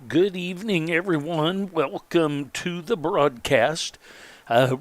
Good evening, everyone. Welcome to the broadcast.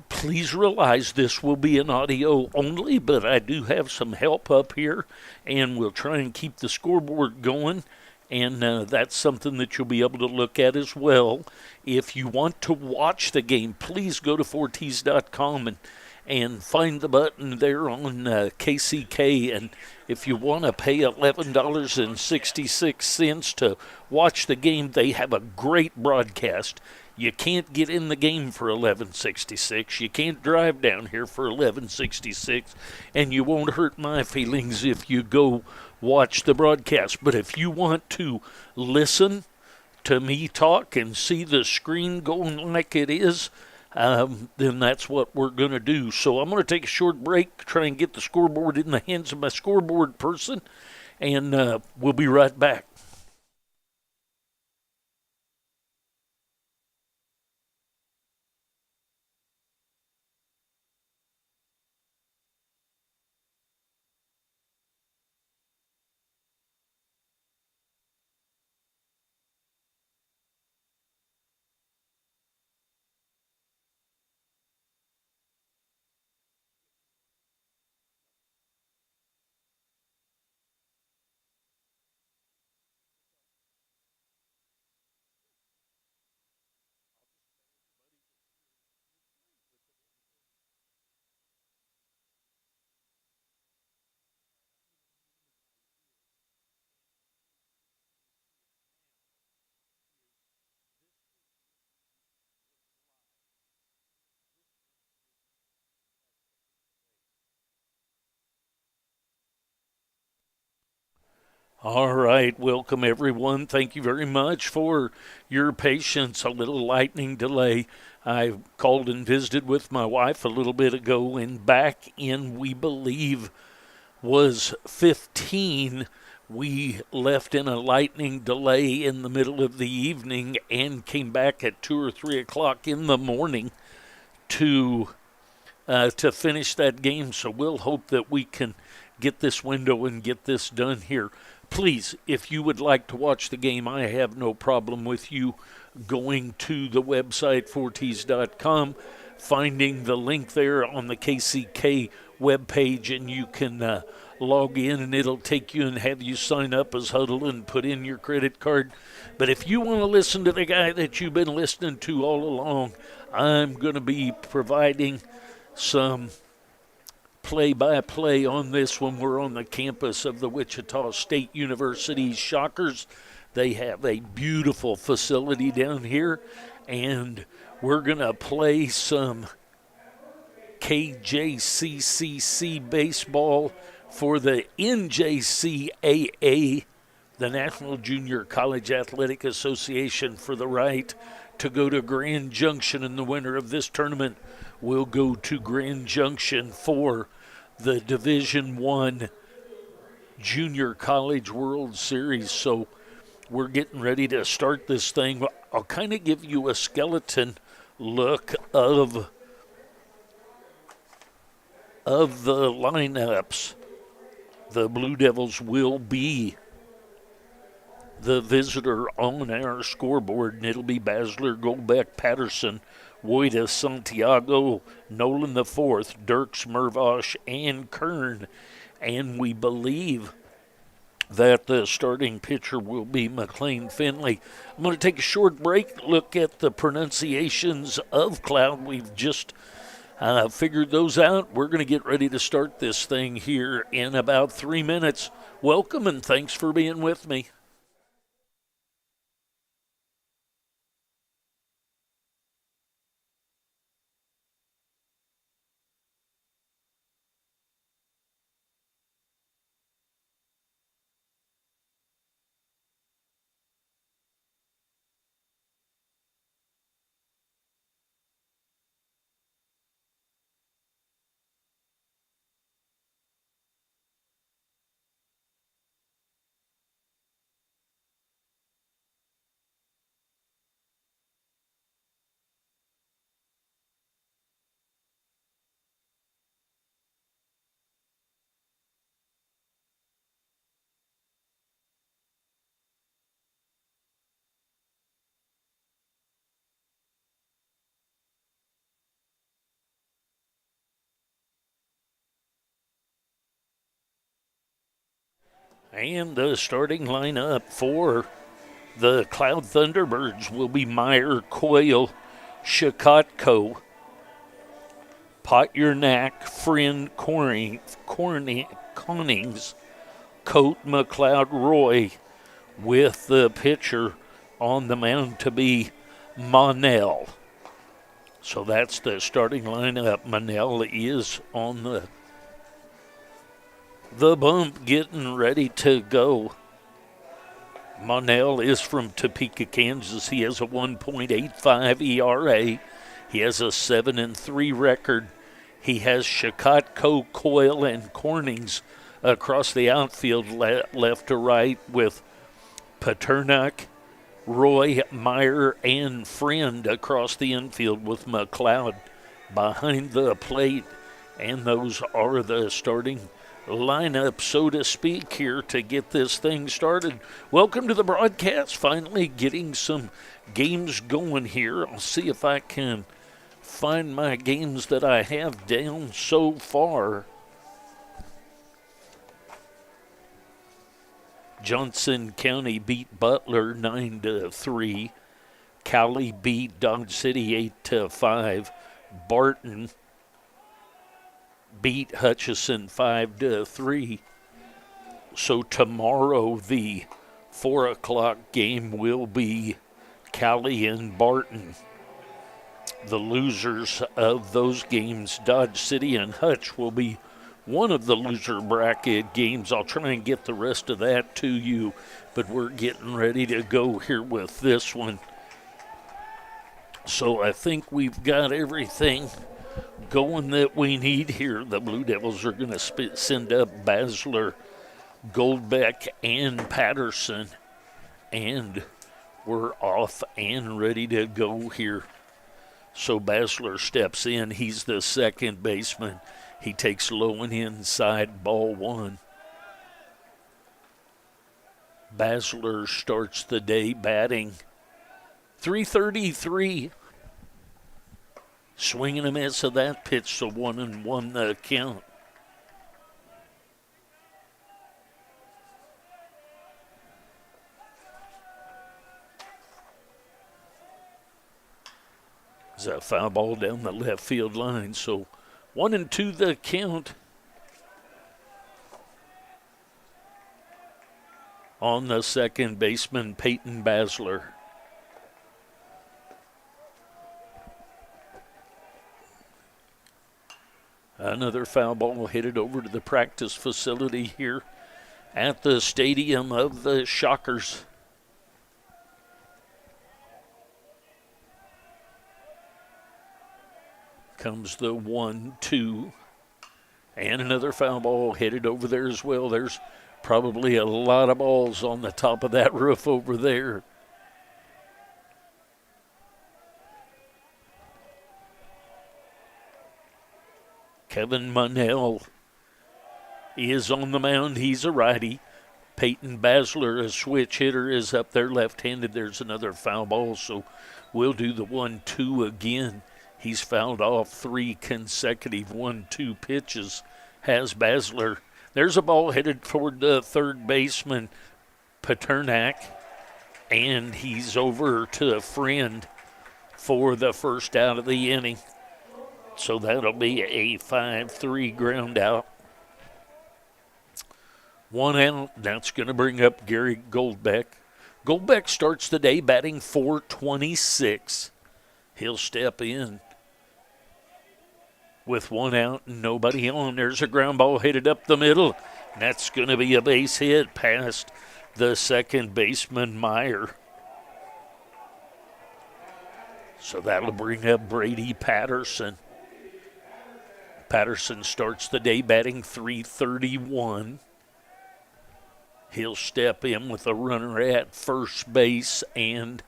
Please realize this will be an audio only, but I do have some help up here, and we'll try and keep the scoreboard going. And that's something that you'll be able to look at as well. If you want to watch the game, please go to 4ts.com and find the button there on KCK. And if you want to pay $11.66 to watch the game, they have a great broadcast. You can't get in the game for 11.66. You can't drive down here for 11.66, and you won't hurt my feelings if you go watch the broadcast. But if you want to listen to me talk and see the screen going like it is, then that's what we're going to do. So I'm going to take a short break, try and get the scoreboard in the hands of my scoreboard person, and we'll be right back. All right, welcome everyone. Thank you very much for your patience. A little lightning delay. I called and visited with my wife a little bit ago, and back in, we believe, was 15. We left in a lightning delay in the middle of the evening and came back at 2 or 3 o'clock in the morning to finish that game. So we'll hope that we can get this window and get this done here. Please, if you would like to watch the game, I have no problem with you going to the website 4ts.com, finding the link there on the KCK webpage, and you can log in, and it'll take you and have you sign up as Huddle and put in your credit card. But if you want to listen to the guy that you've been listening to all along, I'm going to be providing some play-by-play on this when we're on the campus of the Wichita State University Shockers. They have a beautiful facility down here, and we're going to play some KJCCC baseball for the NJCAA, the National Junior College Athletic Association, for the right to go to Grand Junction, and the winner of this tournament will go to Grand Junction for the Division I Junior College World Series. So we're getting ready to start this thing. I'll kind of give you a skeleton look of the lineups. The Blue Devils will be the visitor on our scoreboard, and it'll be Basler, Golbeck, Patterson, Woida, Santiago, Nolan the Fourth, Dirks, Mervosh, and Kern. And we believe that the starting pitcher will be McLean Finley. I'm going to take a short break, look at the pronunciations of Cloud. We've just figured those out. We're going to get ready to start this thing here in about 3 minutes. Welcome, and thanks for being with me. And the starting lineup for the Cloud Thunderbirds will be Meyer, Coyle, Shakotko, Potjernak, Friend, Cornings, Coat, McLeod, Roy, with the pitcher on the mound to be Monell. So that's the starting lineup. Monell is on the bump, getting ready to go. Monell is from Topeka, Kansas. He has a 1.85 ERA. He has a 7-3 record. He has Shakotko, Coyle, and Cornings across the outfield, left to right, with Paternak, Roy, Meyer, and Friend across the infield with McLeod behind the plate. And those are the starting lineup, so to speak, here to get this thing started. Welcome to the broadcast. Finally getting some games going here. I'll see if I can find my games that I have down so far. Johnson County beat Butler 9-3. Cowley beat Dodge City 8-5. Barton beat Hutchison 5-3. So tomorrow the 4 o'clock game will be Cowley and Barton. The losers of those games, Dodge City and Hutch, will be one of the loser bracket games. I'll try and get the rest of that to you, but we're getting ready to go here with this one. So I think we've got everything going that we need here. The Blue Devils are going to send up Basler, Goldbeck, and Patterson, and we're off and ready to go here. So Basler steps in. He's the second baseman. He takes low and inside, ball one. Basler starts the day batting .333. Swing and a miss of that pitch, so 1-1 the count. It's a foul ball down the left field line, so 1-2 the count. On the second baseman, Peyton Basler. Another foul ball headed over to the practice facility here at the stadium of the Shockers. Comes the 1-2. And another foul ball headed over there as well. There's probably a lot of balls on the top of that roof over there. Kevin Monell is on the mound. He's a righty. Peyton Basler, a switch hitter, is up there left-handed. There's another foul ball, so we'll do the 1-2 again. He's fouled off 3 consecutive 1-2 pitches, has Basler. There's a ball headed toward the third baseman, Paternak, and he's over to a Friend for the first out of the inning. So that'll be a 5-3 ground out. 1 out. That's going to bring up Gary Goldbeck. Goldbeck starts the day batting .426. He'll step in with 1 out and nobody on. There's a ground ball headed up the middle. That's going to be a base hit past the second baseman, Meyer. So that'll bring up Brady Patterson. Patterson starts the day batting .331. He'll step in with a runner at first base and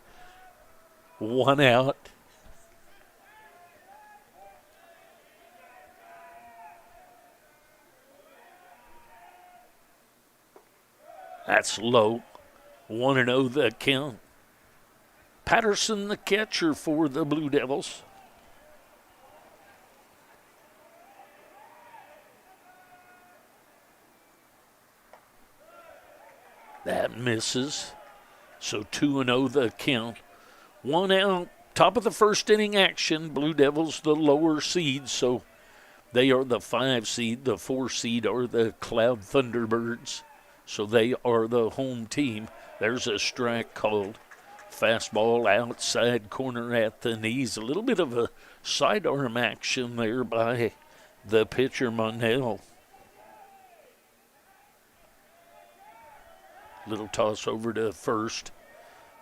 1 out. That's low. 1-0 the count. Patterson, the catcher for the Blue Devils. That misses. So 2-0 the count. 1 out. Top of the first inning action. Blue Devils the lower seed, so they are the 5 seed. The 4 seed are the Cloud Thunderbirds, so they are the home team. There's a strike called. Fastball outside corner at the knees. A little bit of a sidearm action there by the pitcher, Monell. Little toss over to first.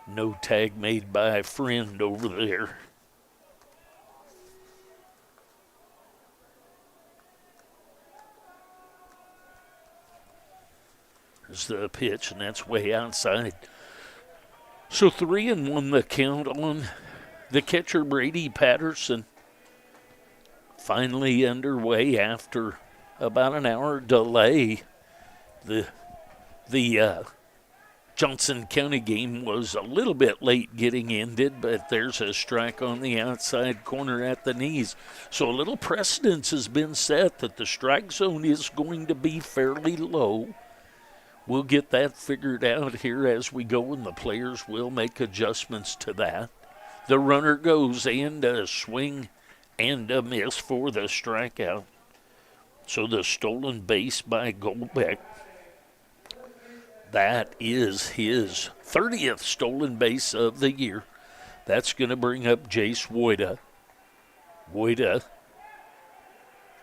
No tag made by a friend over there. There's the pitch, and that's way outside. So 3-1 the count on the catcher, Brady Patterson. Finally underway after about an hour delay. The Johnson County game was a little bit late getting ended, but there's a strike on the outside corner at the knees. So a little precedence has been set that the strike zone is going to be fairly low. We'll get that figured out here as we go, and the players will make adjustments to that. The runner goes, and a swing and a miss for the strikeout. So the stolen base by Goldbeck. That is his 30th stolen base of the year. That's going to bring up Jace Woida. Woida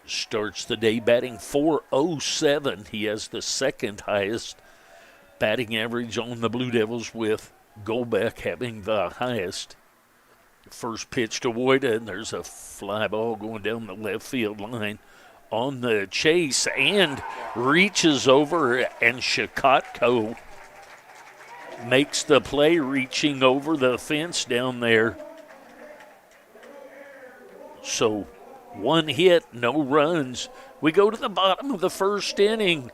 starts the day batting .407. He has the second highest batting average on the Blue Devils, with Goldbeck having the highest. First pitch to Woida, and there's a fly ball going down the left field line on the chase, and reaches over, and Shikotko makes the play, reaching over the fence down there. So 1 hit, no runs. We go to the bottom of the first inning.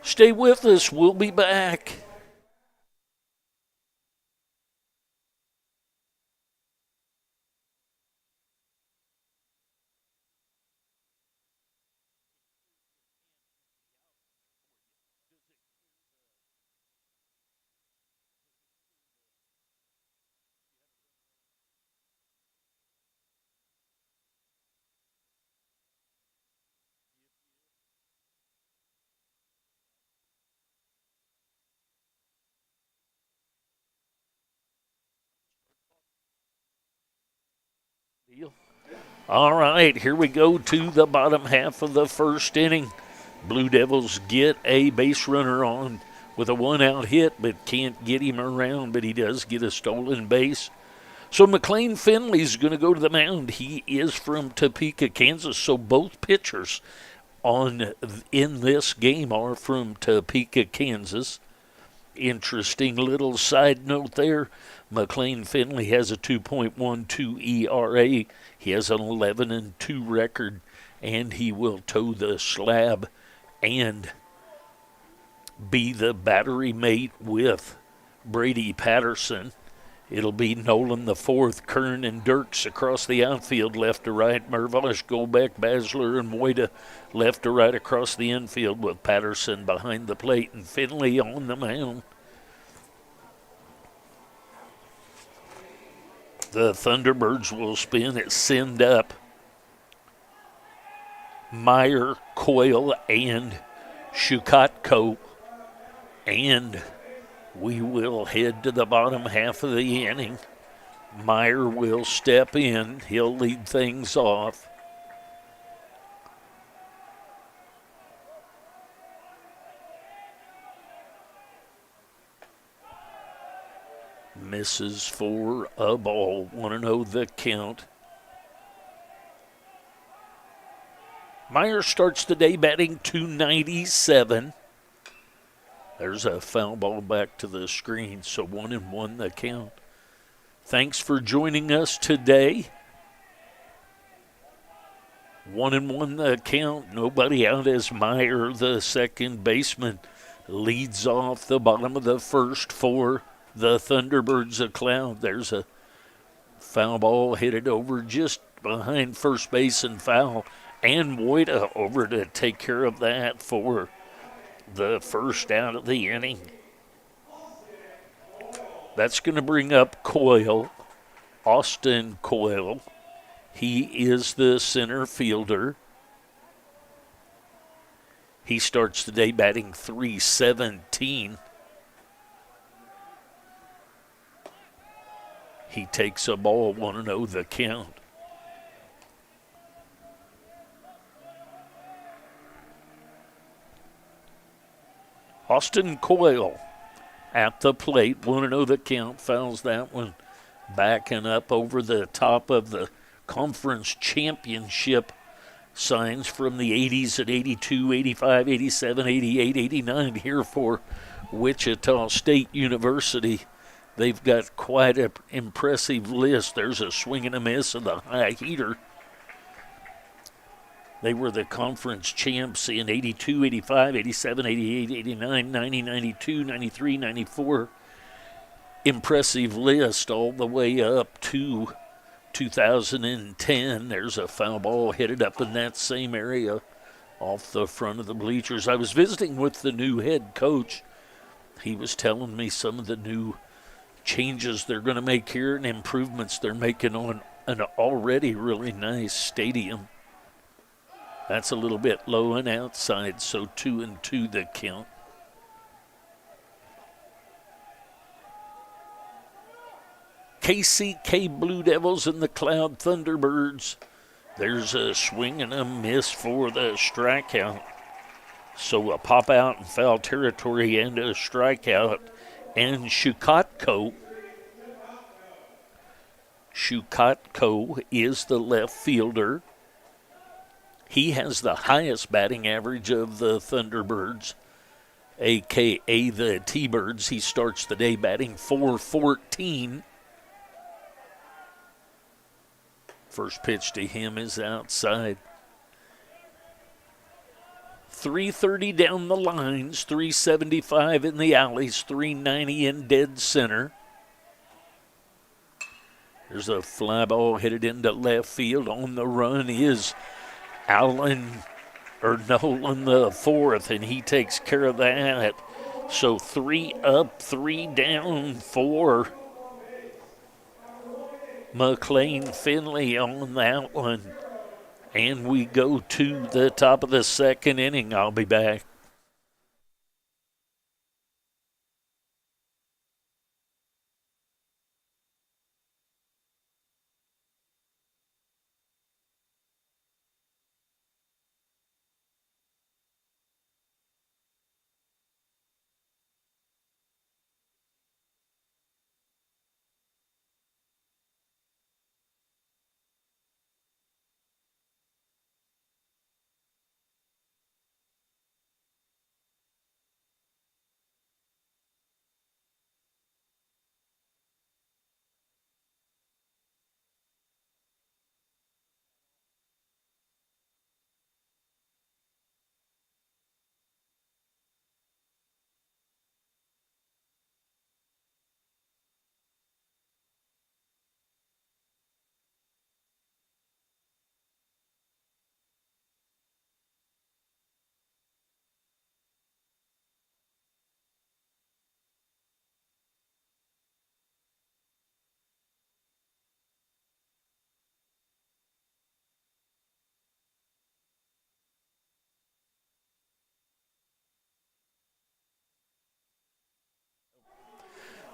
Stay with us. We'll be back. All right, here we go to the bottom half of the first inning. Blue Devils get a base runner on with a 1-out hit, but can't get him around, but he does get a stolen base. So McLean Finley's going to go to the mound. He is from Topeka, Kansas, so both pitchers in this game are from Topeka, Kansas. Interesting little side note there. McLean Finley has a 2.12 ERA. He has an 11-2 record, and he will toe the slab and be the battery mate with Brady Patterson. It'll be Nolan the fourth, Kern and Dirks across the outfield, left to right. Mervosh, Goldbeck, Basler, and Woida left to right across the infield, with Patterson behind the plate and Finley on the mound. The Thunderbirds will spin it, send up Meyer, Coyle, and Shukotko. And we will head to the bottom half of the inning. Meyer will step in. He'll lead things off. Misses for a ball. 1-0 the count. Meyer starts the day batting .297. There's a foul ball back to the screen, so 1-1 the count. Thanks for joining us today. 1-1 the count. Nobody out as Meyer, the second baseman, leads off the bottom of the first for the Thunderbirds of Cloud. There's a foul ball headed over just behind first base and foul. And Woida over to take care of that for the first out of the inning. That's going to bring up Coyle, Austin Coyle. He is the center fielder. He starts the day batting .317. He takes a ball, 1-0 the count. Austin Coyle at the plate, 1-0 the count, fouls that one, backing up over the top of the conference championship signs from the 80s at 82, 85, 87, 88, 89 here for Wichita State University. They've got quite an impressive list. There's a swing and a miss of the high heater. They were the conference champs in 82, 85, 87, 88, 89, 90, 92, 93, 94. Impressive list all the way up to 2010. There's a foul ball headed up in that same area off the front of the bleachers. I was visiting with the new head coach. He was telling me some of the new changes they're going to make here and improvements they're making on an already really nice stadium. That's a little bit low and outside, so 2-2 the count. KCK Blue Devils and the Cloud Thunderbirds. There's a swing and a miss for the strikeout. So a pop out in foul territory and a strikeout. And Shukatko is the left fielder. He has the highest batting average of the Thunderbirds, a.k.a. the T-Birds. He starts the day batting .414. First pitch to him is outside. 330 down the lines, 375 in the alleys, 390 in dead center. There's a fly ball headed into left field. On the run is Nolan the fourth, and he takes care of that. So 3 up, 3 down for McLean Finley on that one. And we go to the top of the second inning. I'll be back.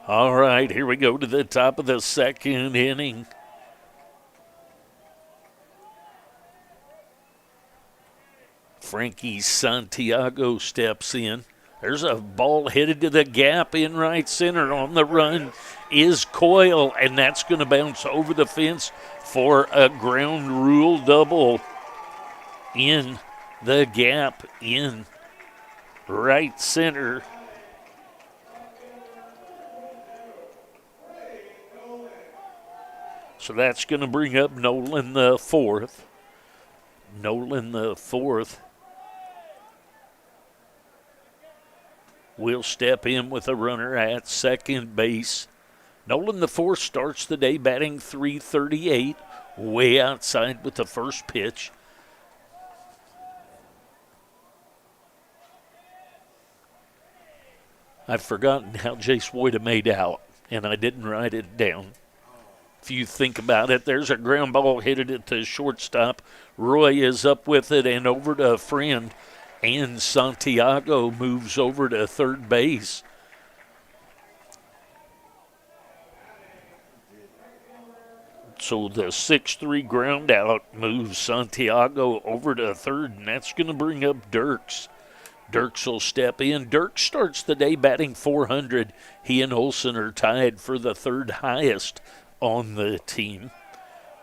All right, here we go to the top of the second inning. Frankie Santiago steps in. There's a ball headed to the gap in right center. On the run is Coyle, and that's going to bounce over the fence for a ground rule double in the gap in right center. So that's going to bring up Nolan the fourth. Nolan the fourth will step in with a runner at second base. Nolan the fourth starts the day batting .338, way outside with the first pitch. I've forgotten how Jace Woyda made out and I didn't write it down. If you think about it, there's a ground ball headed at the shortstop. Roy is up with it and over to a friend, and Santiago moves over to third base. So the 6-3 ground out moves Santiago over to third, and that's going to bring up Dirks. Dirks will step in. Dirks starts the day batting 400. He and Olsen are tied for the third highest on the team.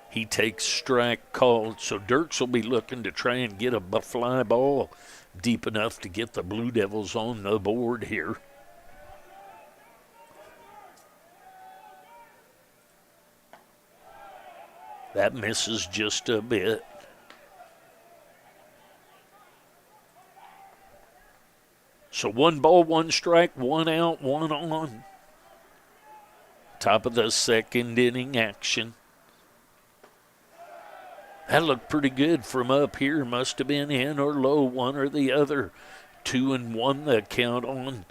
He takes strike called, so Dirks will be looking to try and get a fly ball deep enough to get the Blue Devils on the board here. That misses just a bit. So 1 ball, 1 strike, 1 out, 1 on. Top of the second inning action. That looked pretty good from up here. Must have been in or low, one or the other. 2-1 the count on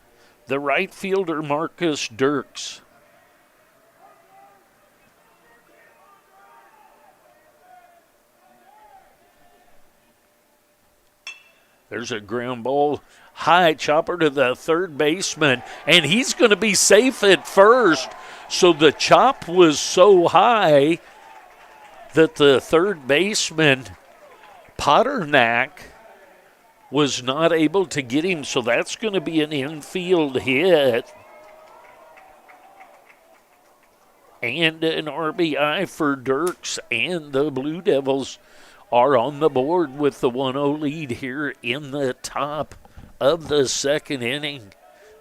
the right fielder, Marcus Dirks. There's a ground ball, high chopper to the third baseman, and he's going to be safe at first. So the chop was so high that the third baseman, Potternack, was not able to get him. So that's going to be an infield hit and an RBI for Dirks, and the Blue Devils are on the board with the 1-0 lead here in the top of the second inning.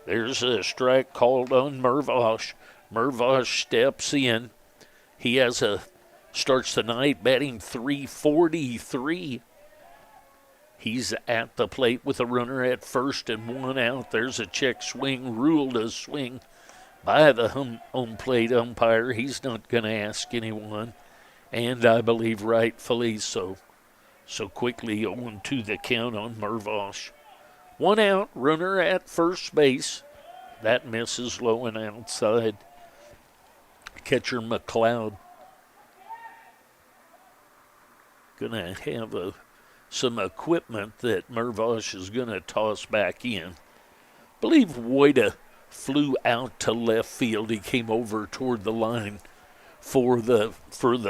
There's a strike called on Mervosh. Mervosh steps in. He starts the night batting 343. He's at the plate with a runner at first and 1 out. There's a check swing, ruled a swing by the home plate umpire. He's not going to ask anyone, and I believe rightfully so. So quickly 0-2 the count on Mervosh. 1 out, runner at first base. That misses low and outside. Catcher McLeod going to have some equipment that Mervosh is going to toss back in. I believe Woida flew out to left field. He came over toward the line for the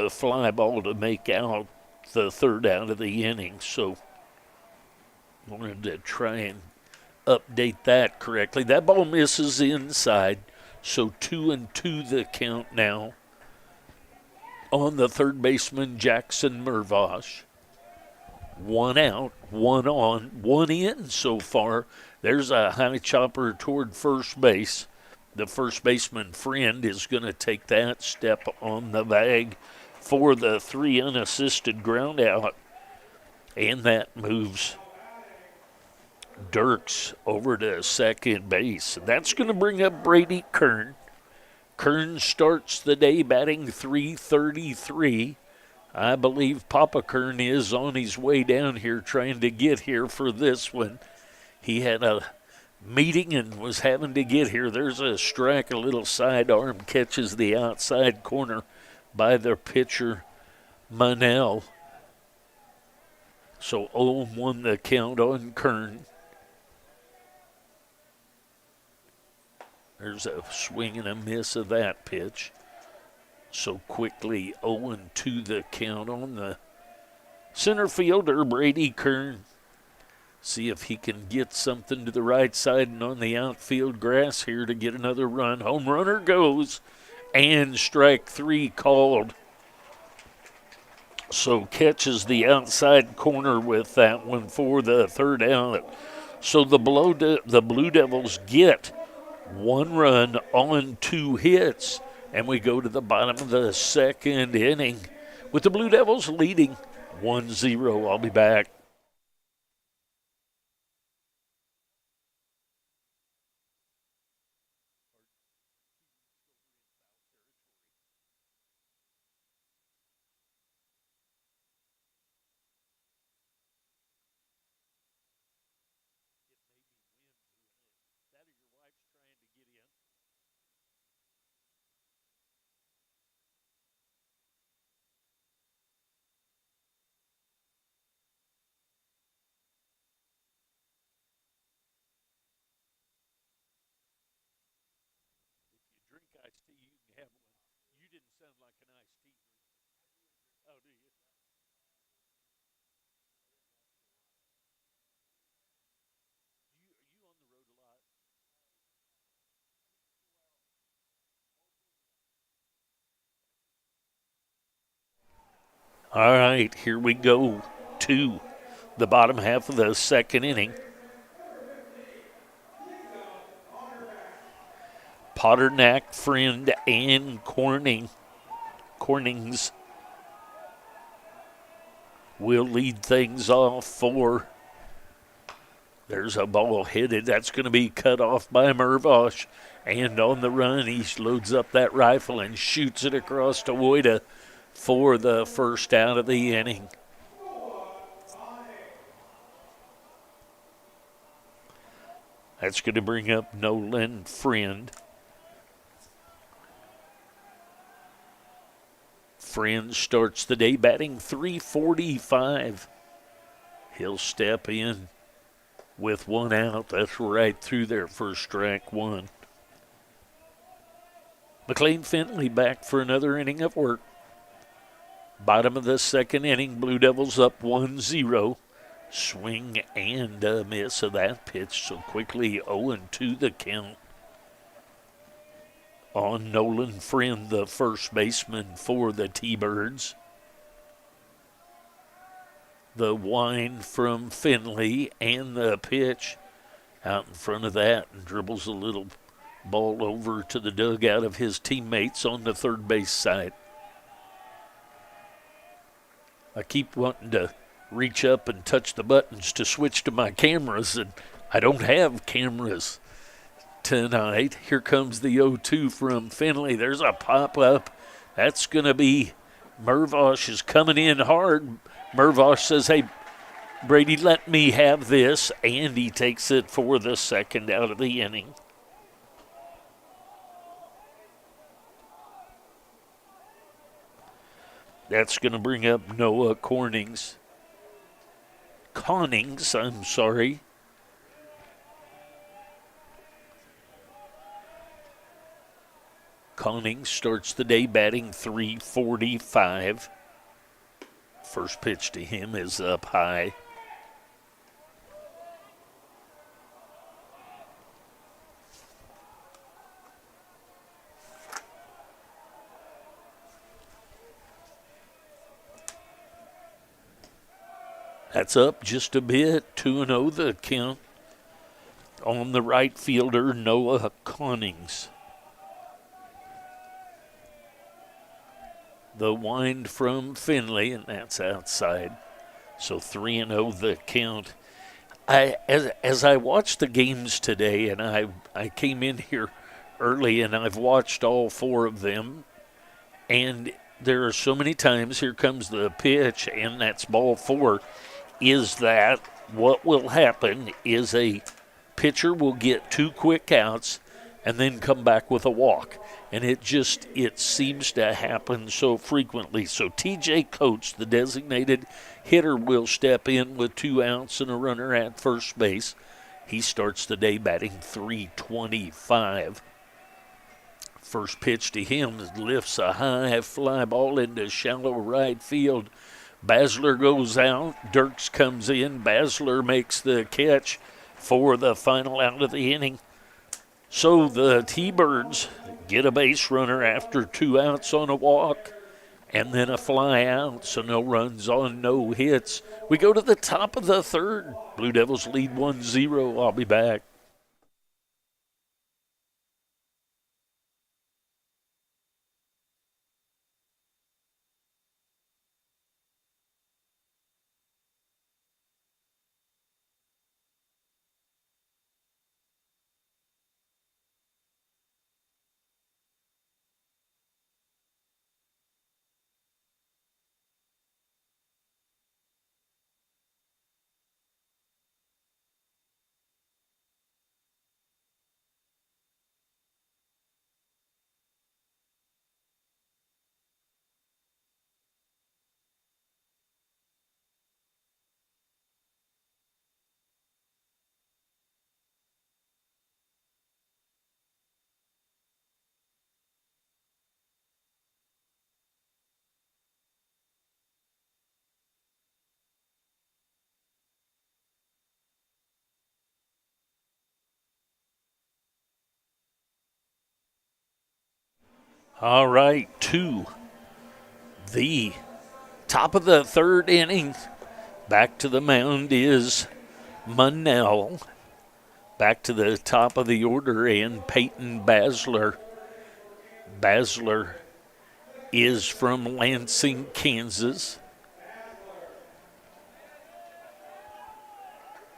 fly ball to make out the third out of the inning. So wanted to try and update that correctly. That ball misses inside. So 2-2 the count now on the third baseman, Jackson Mervosh. 1 out, 1 on, 1 in so far. There's a high chopper toward first base. The first baseman, Friend, is going to take that step on the bag for the 3 unassisted ground out. And that moves Dirks over to second base. That's going to bring up Brady Kern. Kern starts the day batting 333. I believe Papa Kern is on his way down here trying to get here for this one. He had a meeting and was having to get here. There's a strike, a little sidearm, catches the outside corner by the pitcher, Manel. So 0-1 the count on Kern. There's a swing and a miss of that pitch. So quickly 0-2 the count on the center fielder, Brady Kern. See if he can get something to the right side and on the outfield grass here to get another run. Home runner goes, and strike 3 called. So catches the outside corner with that one for the third out. So the Blue Devils get 1 run on 2 hits. And we go to the bottom of the second inning with the Blue Devils leading 1-0. I'll be back. sound like an iced tea drinker. Oh, do you? Are you on the road a lot? All right, here we go to the bottom half of the second inning. Potternack, Friend, and Cornings will lead things off for. There's a ball headed. That's going to be cut off by Mervosh. And on the run, he loads up that rifle and shoots it across to Woida for the first out of the inning. That's going to bring up Nolan Friend. Friend starts the day batting .345. He'll step in with one out. That's right through their first strike one. McLean Finley back for another inning of work. Bottom of the second inning, Blue Devils up 1-0. Swing and a miss of that pitch, so quickly 0-2 the count on Nolan Friend, the first baseman for the T-Birds. The wind from Finley and the pitch out in front of that and dribbles a little ball over to the dugout of his teammates on the third base side. I keep wanting to reach up and touch the buttons to switch to my cameras, and I don't have cameras tonight. Here comes the 0-2 from Finley. There's a pop-up. That's going to be Mervosh is coming in hard. Mervosh says, hey, Brady, let me have this, and he takes it for the second out of the inning. That's going to bring up Noah Connings, I'm sorry. Connings starts the day batting .345. First pitch to him is up high. That's up just a bit, 2-0 the count on the right fielder, Noah Connings. The wind from Finley, and that's outside. So 3-0 the count. As I watched the games today, and I came in here early, and I've watched all four of them, and there are so many times, here comes the pitch, and that's ball four, is that what will happen is a pitcher will get two quick outs and then come back with a walk. And it seems to happen so frequently. So TJ Coates, the designated hitter, will step in with 2 outs and a runner at first base. He starts the day batting .325. First pitch to him lifts a high fly ball into shallow right field. Basler goes out. Dirks comes in. Basler makes the catch for the final out of the inning. So the T-Birds get a base runner after 2 outs on a walk and then a fly out, so no runs on no hits. We go to the top of the third. Blue Devils lead 1-0. I'll be back. All right, to the top of the third inning. Back to the mound is Munnell. Back to the top of the order, and Peyton Basler. Basler is from Lansing, Kansas.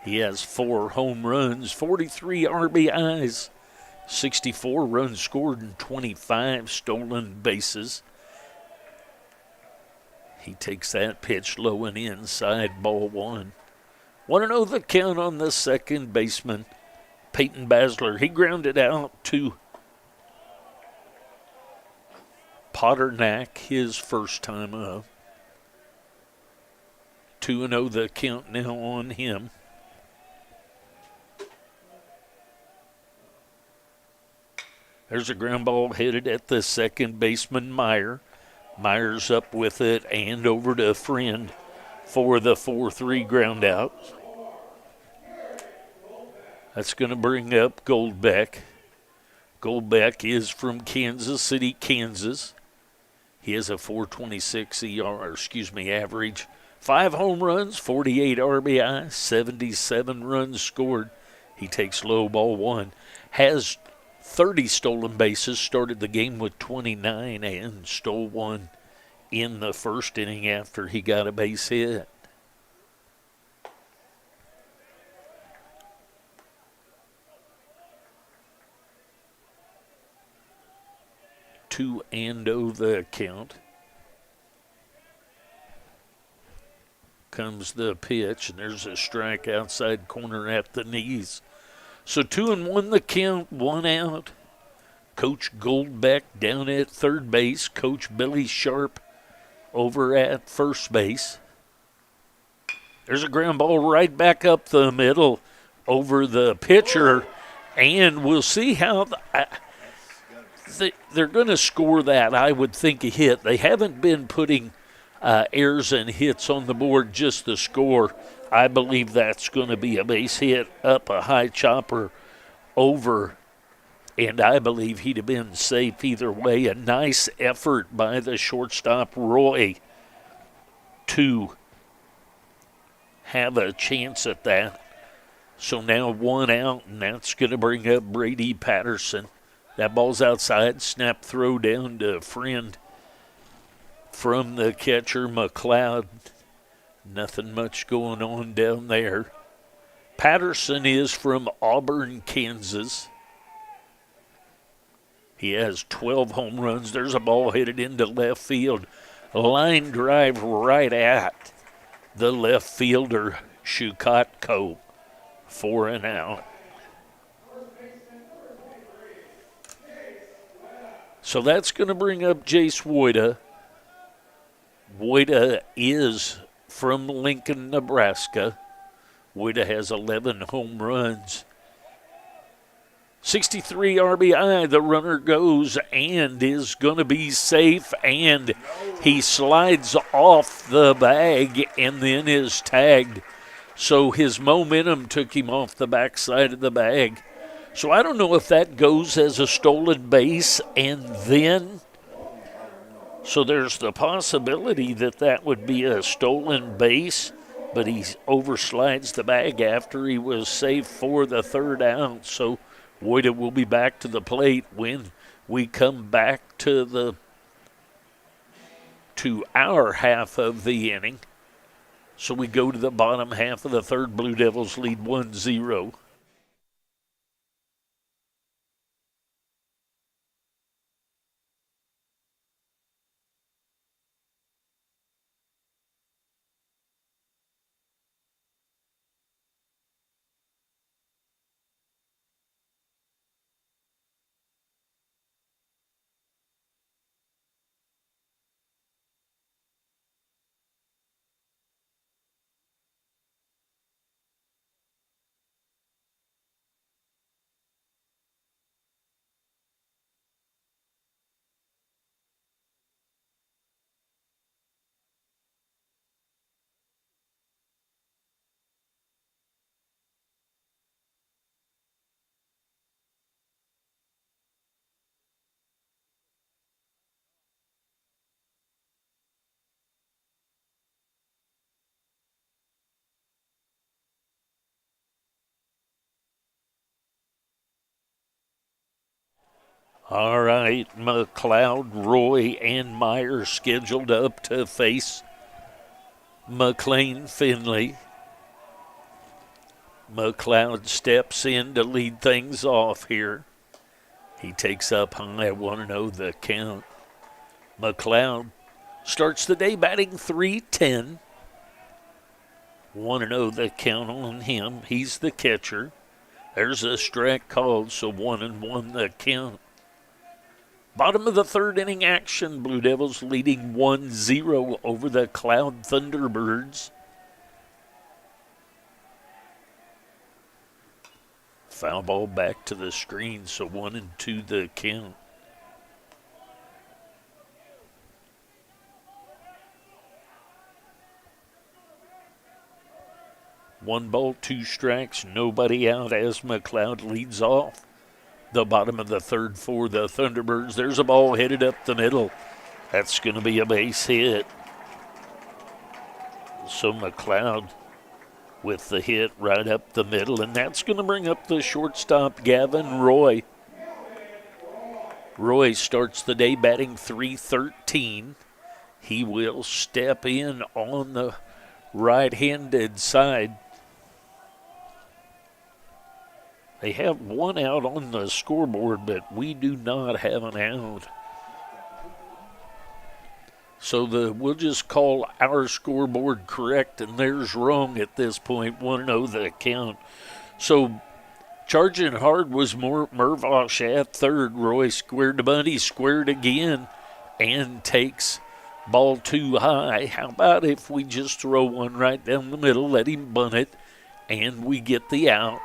He has 4 home runs, 43 RBIs, 64 runs scored, and 25 stolen bases. He takes that pitch low and inside, ball 1. 1-0 the count on the second baseman, Peyton Basler. He grounded out to Potternack his first time up. 2-0 the count now on him. There's a ground ball headed at the second baseman, Meyer. Meyer's up with it and over to Friend for the 4-3 ground out. That's going to bring up Goldbeck. Goldbeck is from Kansas City, Kansas. He has a 4.26 average. 5 home runs, 48 RBI, 77 runs scored. He takes low, ball 1. Has 30 stolen bases, started the game with 29 and stole 1 in the first inning after he got a base hit. Two and the count. Comes the pitch, and there's a strike outside corner at the knees. So 2-1 the count, 1 out. Coach Goldbeck down at third base. Coach Billy Sharp over at first base. There's a ground ball right back up the middle over the pitcher, and we'll see how they're going to score that. I would think a hit. They haven't been putting errors and hits on the board, just the score. I believe that's going to be a base hit up a high chopper over, and I believe he'd have been safe either way. A nice effort by the shortstop, Roy, to have a chance at that. So now 1 out, and that's going to bring up Brady Patterson. That ball's outside, snap throw down to Friend from the catcher, McLeod. Nothing much going on down there. Patterson is from Auburn, Kansas. He has 12 home runs. There's a ball headed into left field. Line drive right at the left fielder, Shukatko, 4 and out. So that's going to bring up Jace Woida. Woida is from Lincoln, Nebraska. Woida has 11 home runs. 63 RBI, the runner goes and is going to be safe, and he slides off the bag and then is tagged. So his momentum took him off the backside of the bag. So I don't know if that goes as a stolen base, and then so there's the possibility that that would be a stolen base, but he overslides the bag after he was safe for the third out. So Woida will be back to the plate when we come back to our half of the inning. So we go to the bottom half of the third. Blue Devils lead 1-0. All right, McLeod, Roy, and Meyer scheduled up to face McLean Finley. McLeod steps in to lead things off here. He takes up high, 1-0 the count. McLeod starts the day batting .310. 1-0 the count on him. He's the catcher. There's a strike called, so 1-1 the count. Bottom of the third inning action, Blue Devils leading 1-0 over the Cloud Thunderbirds. Foul ball back to the screen, so 1-2 the count. One ball, two strikes, nobody out as McLeod leads off the bottom of the third for the Thunderbirds. There's a ball headed up the middle. That's going to be a base hit. So McLeod with the hit right up the middle, and that's going to bring up the shortstop, Gavin Roy. Roy starts the day batting .313. He will step in on the right-handed side. They have one out on the scoreboard, but we do not have an out. So we'll just call our scoreboard correct and theirs wrong at this point. 1-0 the count. So charging hard was Mervosh at third. Roy squared the bunt. He squared again and takes ball too high. How about if we just throw one right down the middle, let him bunt it, and we get the out?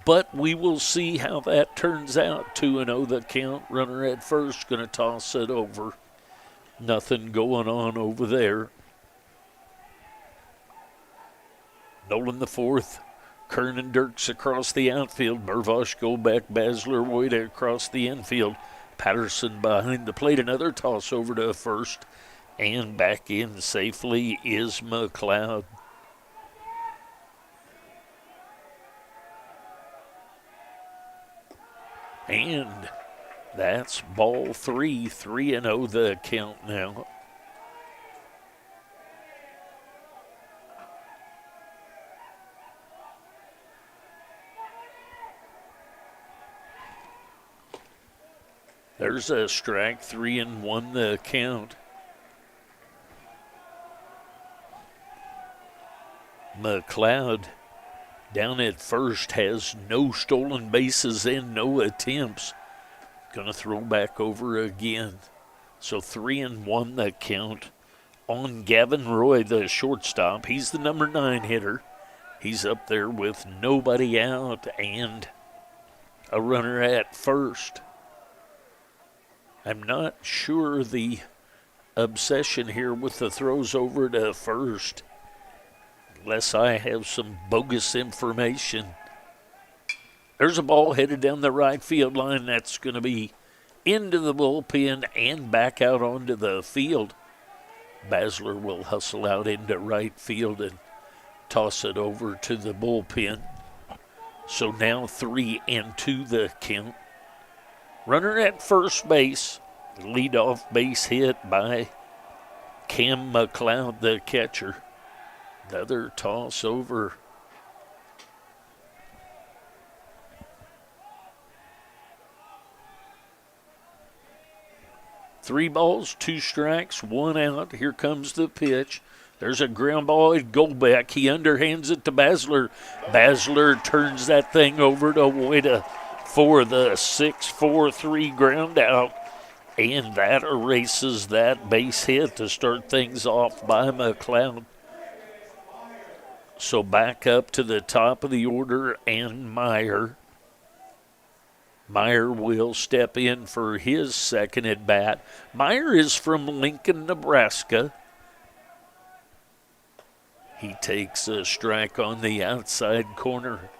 But we will see how that turns out. 2-0 the count. Runner at first, going to toss it over. Nothing going on over there. Nolan the fourth. Kernan Dirks across the outfield. Mervosh go back. Basler Woyd across the infield. Patterson behind the plate. Another toss over to first. And back in safely is McLeod. And that's ball three. 3-0 the count now. There's a strike. 3-1 the count. McLeod down at first has no stolen bases and no attempts. Gonna throw back over again. So 3-1 the count on Gavin Roy, the shortstop. He's the number 9 hitter. He's up there with nobody out and a runner at first. I'm not sure the obsession here with the throws over to first, unless I have some bogus information. There's a ball headed down the right field line. That's going to be into the bullpen and back out onto the field. Basler will hustle out into right field and toss it over to the bullpen. So now 3-2 the count. Runner at first base. Leadoff base hit by Cam McLeod, the catcher. Another toss over. Three balls, two strikes, one out. Here comes the pitch. There's a ground ball at Goldbeck. He underhands it to Basler. Basler turns that thing over to Woida for the 6-4-3 ground out. And that erases that base hit to start things off by McLeod. So back up to the top of the order and Meyer. Meyer will step in for his second at bat. Meyer is from Lincoln, Nebraska. He takes a strike on the outside corner.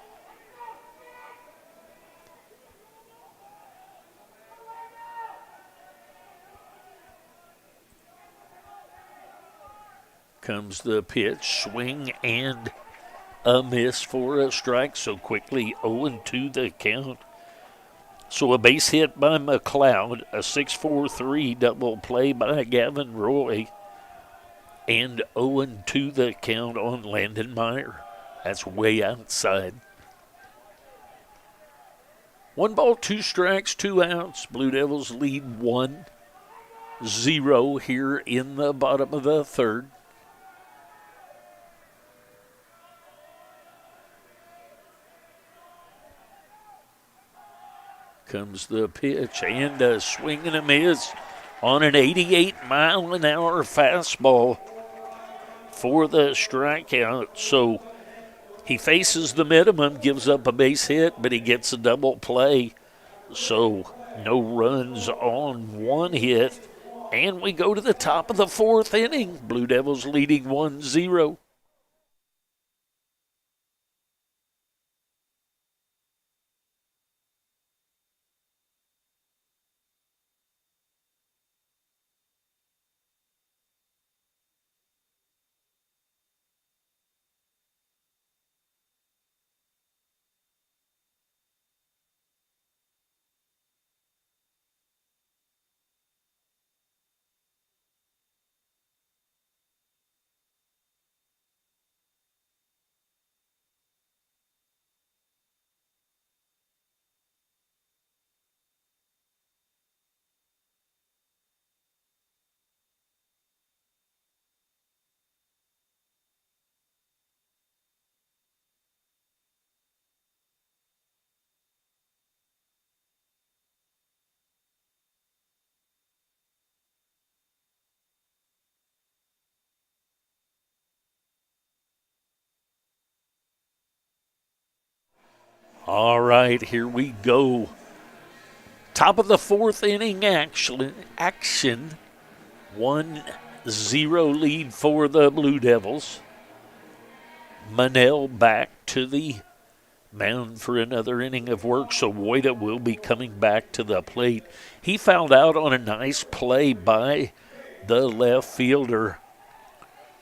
Comes the pitch, swing and a miss for a strike. So quickly 0-2 the count So a base hit by McLeod, a 6-4-3 double play by Gavin Roy, and 0-2 the count on Landon Meyer. That's way outside. 1 ball, 2 strikes, 2 outs. Blue Devils lead 1-0 here in the bottom of the third. Comes the pitch and a swing and a miss on an 88-mile-an-hour fastball for the strikeout. So he faces the minimum, gives up a base hit, but he gets a double play. So no runs on 1 hit. And we go to the top of the 4th inning. Blue Devils leading 1-0. All right, here we go. Top of the 4th inning action. 1-0 lead for the Blue Devils. Manel back to the mound for another inning of work, so Woida will be coming back to the plate. He fouled out on a nice play by the left fielder,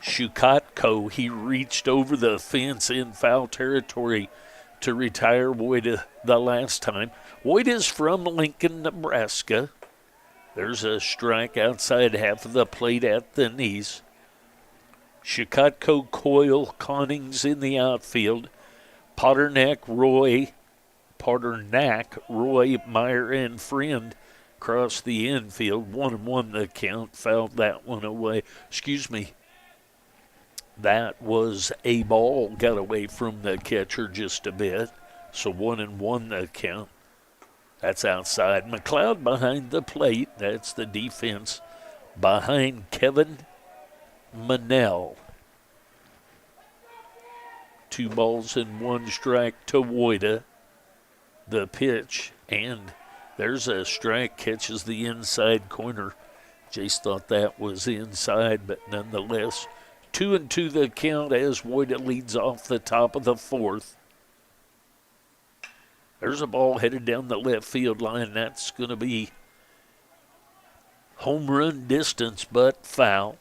Shukatko. He reached over the fence in foul territory to retire Woida the last time. Woida's from Lincoln, Nebraska. There's a strike outside half of the plate at the knees. Shukatko, Coyle, Connings in the outfield. Potternack, Roy, Meyer, and Friend across the infield. 1-1 the count. Fouled that one away. Excuse me. That was a ball. Got away from the catcher just a bit. So 1-1 the count. That's outside. McLeod behind the plate. That's the defense behind Kevin Manel. 2 balls and 1 strike to Woida. The pitch, and there's a strike, catches the inside corner. Jace thought that was inside, but nonetheless, 2-2 the count as Woida leads off the top of the 4th. There's a ball headed down the left field line. That's going to be home run distance, but foul.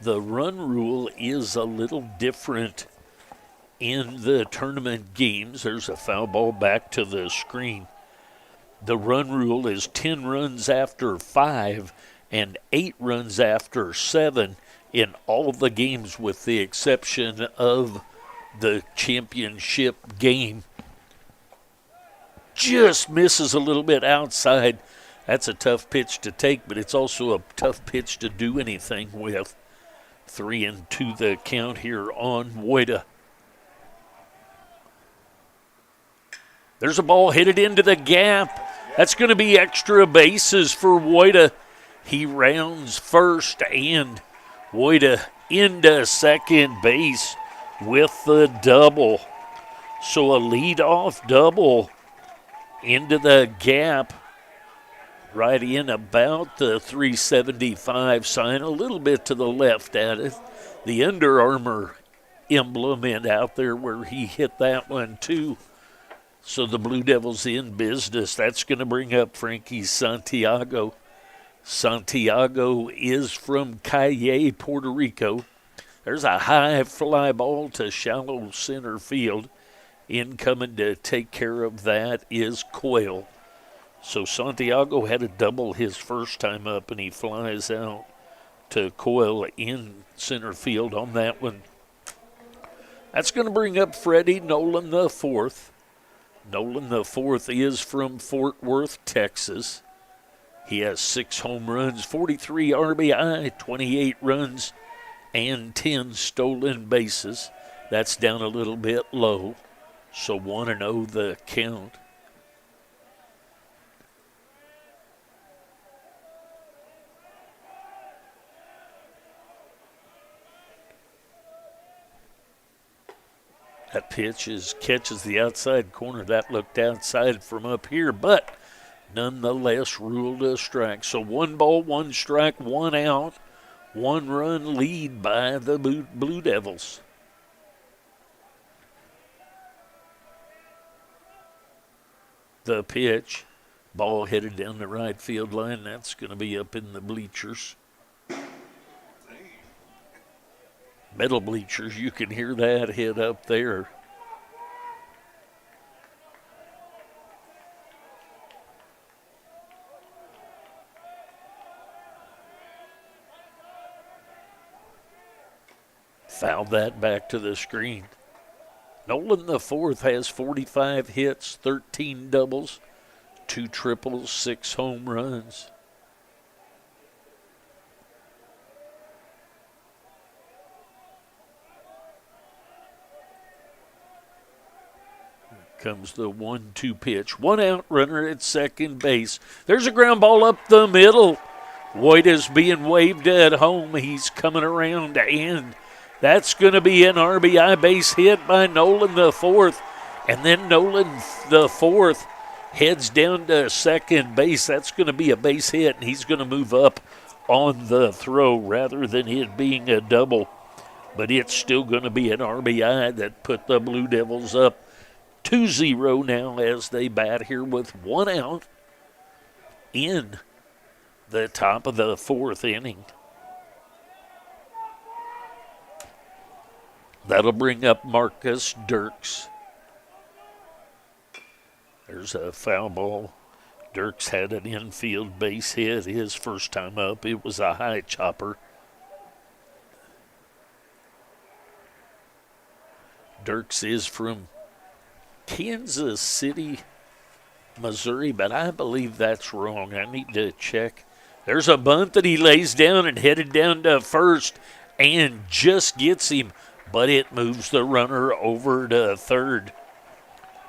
The run rule is a little different in the tournament games. There's a foul ball back to the screen. The run rule is 10 runs after 5 and 8 runs after 7 in all the games with the exception of the championship game. Just misses a little bit outside. That's a tough pitch to take, but it's also a tough pitch to do anything with. 3-2 the count here on Woida. There's a ball headed into the gap. That's going to be extra bases for Woida. He rounds first, and Woida into second base with the double. So a leadoff double into the gap. Right in about the 375 sign, a little bit to the left at it. The Under Armour emblem and out there where he hit that one too. So the Blue Devils in business. That's going to bring up Frankie Santiago. Santiago is from Calle, Puerto Rico. There's a high fly ball to shallow center field. In coming to take care of that is Quayle. So Santiago had a double his first time up, and he flies out to Quayle in center field on that one. That's going to bring up Freddie Nolan the fourth. Nolan the fourth is from Fort Worth, Texas. He has 6 home runs, 43 RBI, 28 runs, and 10 stolen bases. That's down a little bit low, so 1-0 the count. That pitch catches the outside corner. That looked outside from up here, but nonetheless ruled a strike. So 1 ball, 1 strike, 1 out, 1 run lead by the Blue Devils. The pitch, ball headed down the right field line. That's going to be up in the bleachers. Metal bleachers, you can hear that hit up there. Fouled that back to the screen. Nolan the fourth has 45 hits, 13 doubles, 2 triples, 6 home runs. Comes the 1-2 pitch. 1 out, runner at second base. There's a ground ball up the middle. Voit is being waved at home. He's coming around, and that's going to be an RBI base hit by Nolan the fourth. And then Nolan the fourth heads down to second base. That's going to be a base hit, and he's going to move up on the throw rather than it being a double. But it's still going to be an RBI that put the Blue Devils up 2-0 now as they bat here with 1 out in the top of the 4th inning. That'll bring up Marcus Dirks. There's a foul ball. Dirks had an infield base hit his first time up. It was a high chopper. Dirks is from Kansas City, Missouri, but I believe that's wrong. I need to check. There's a bunt that he lays down and headed down to first and just gets him, but it moves the runner over to third.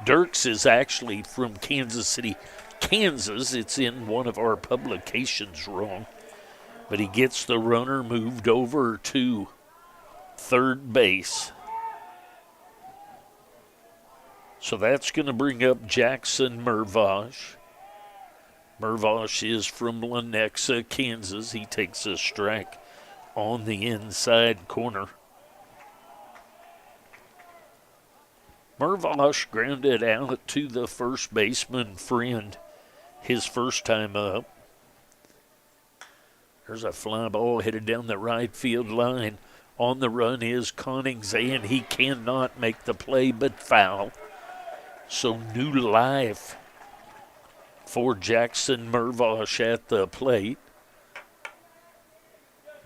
Dirks is actually from Kansas City, Kansas. It's in one of our publications wrong, but he gets the runner moved over to third base. So that's going to bring up Jackson Mervosh. Mervosh is from Lenexa, Kansas. He takes a strike on the inside corner. Mervosh grounded out to the first baseman Friend his first time up. There's a fly ball headed down the right field line. On the run is Connings, and he cannot make the play but foul. So new life for Jackson Mervosh at the plate.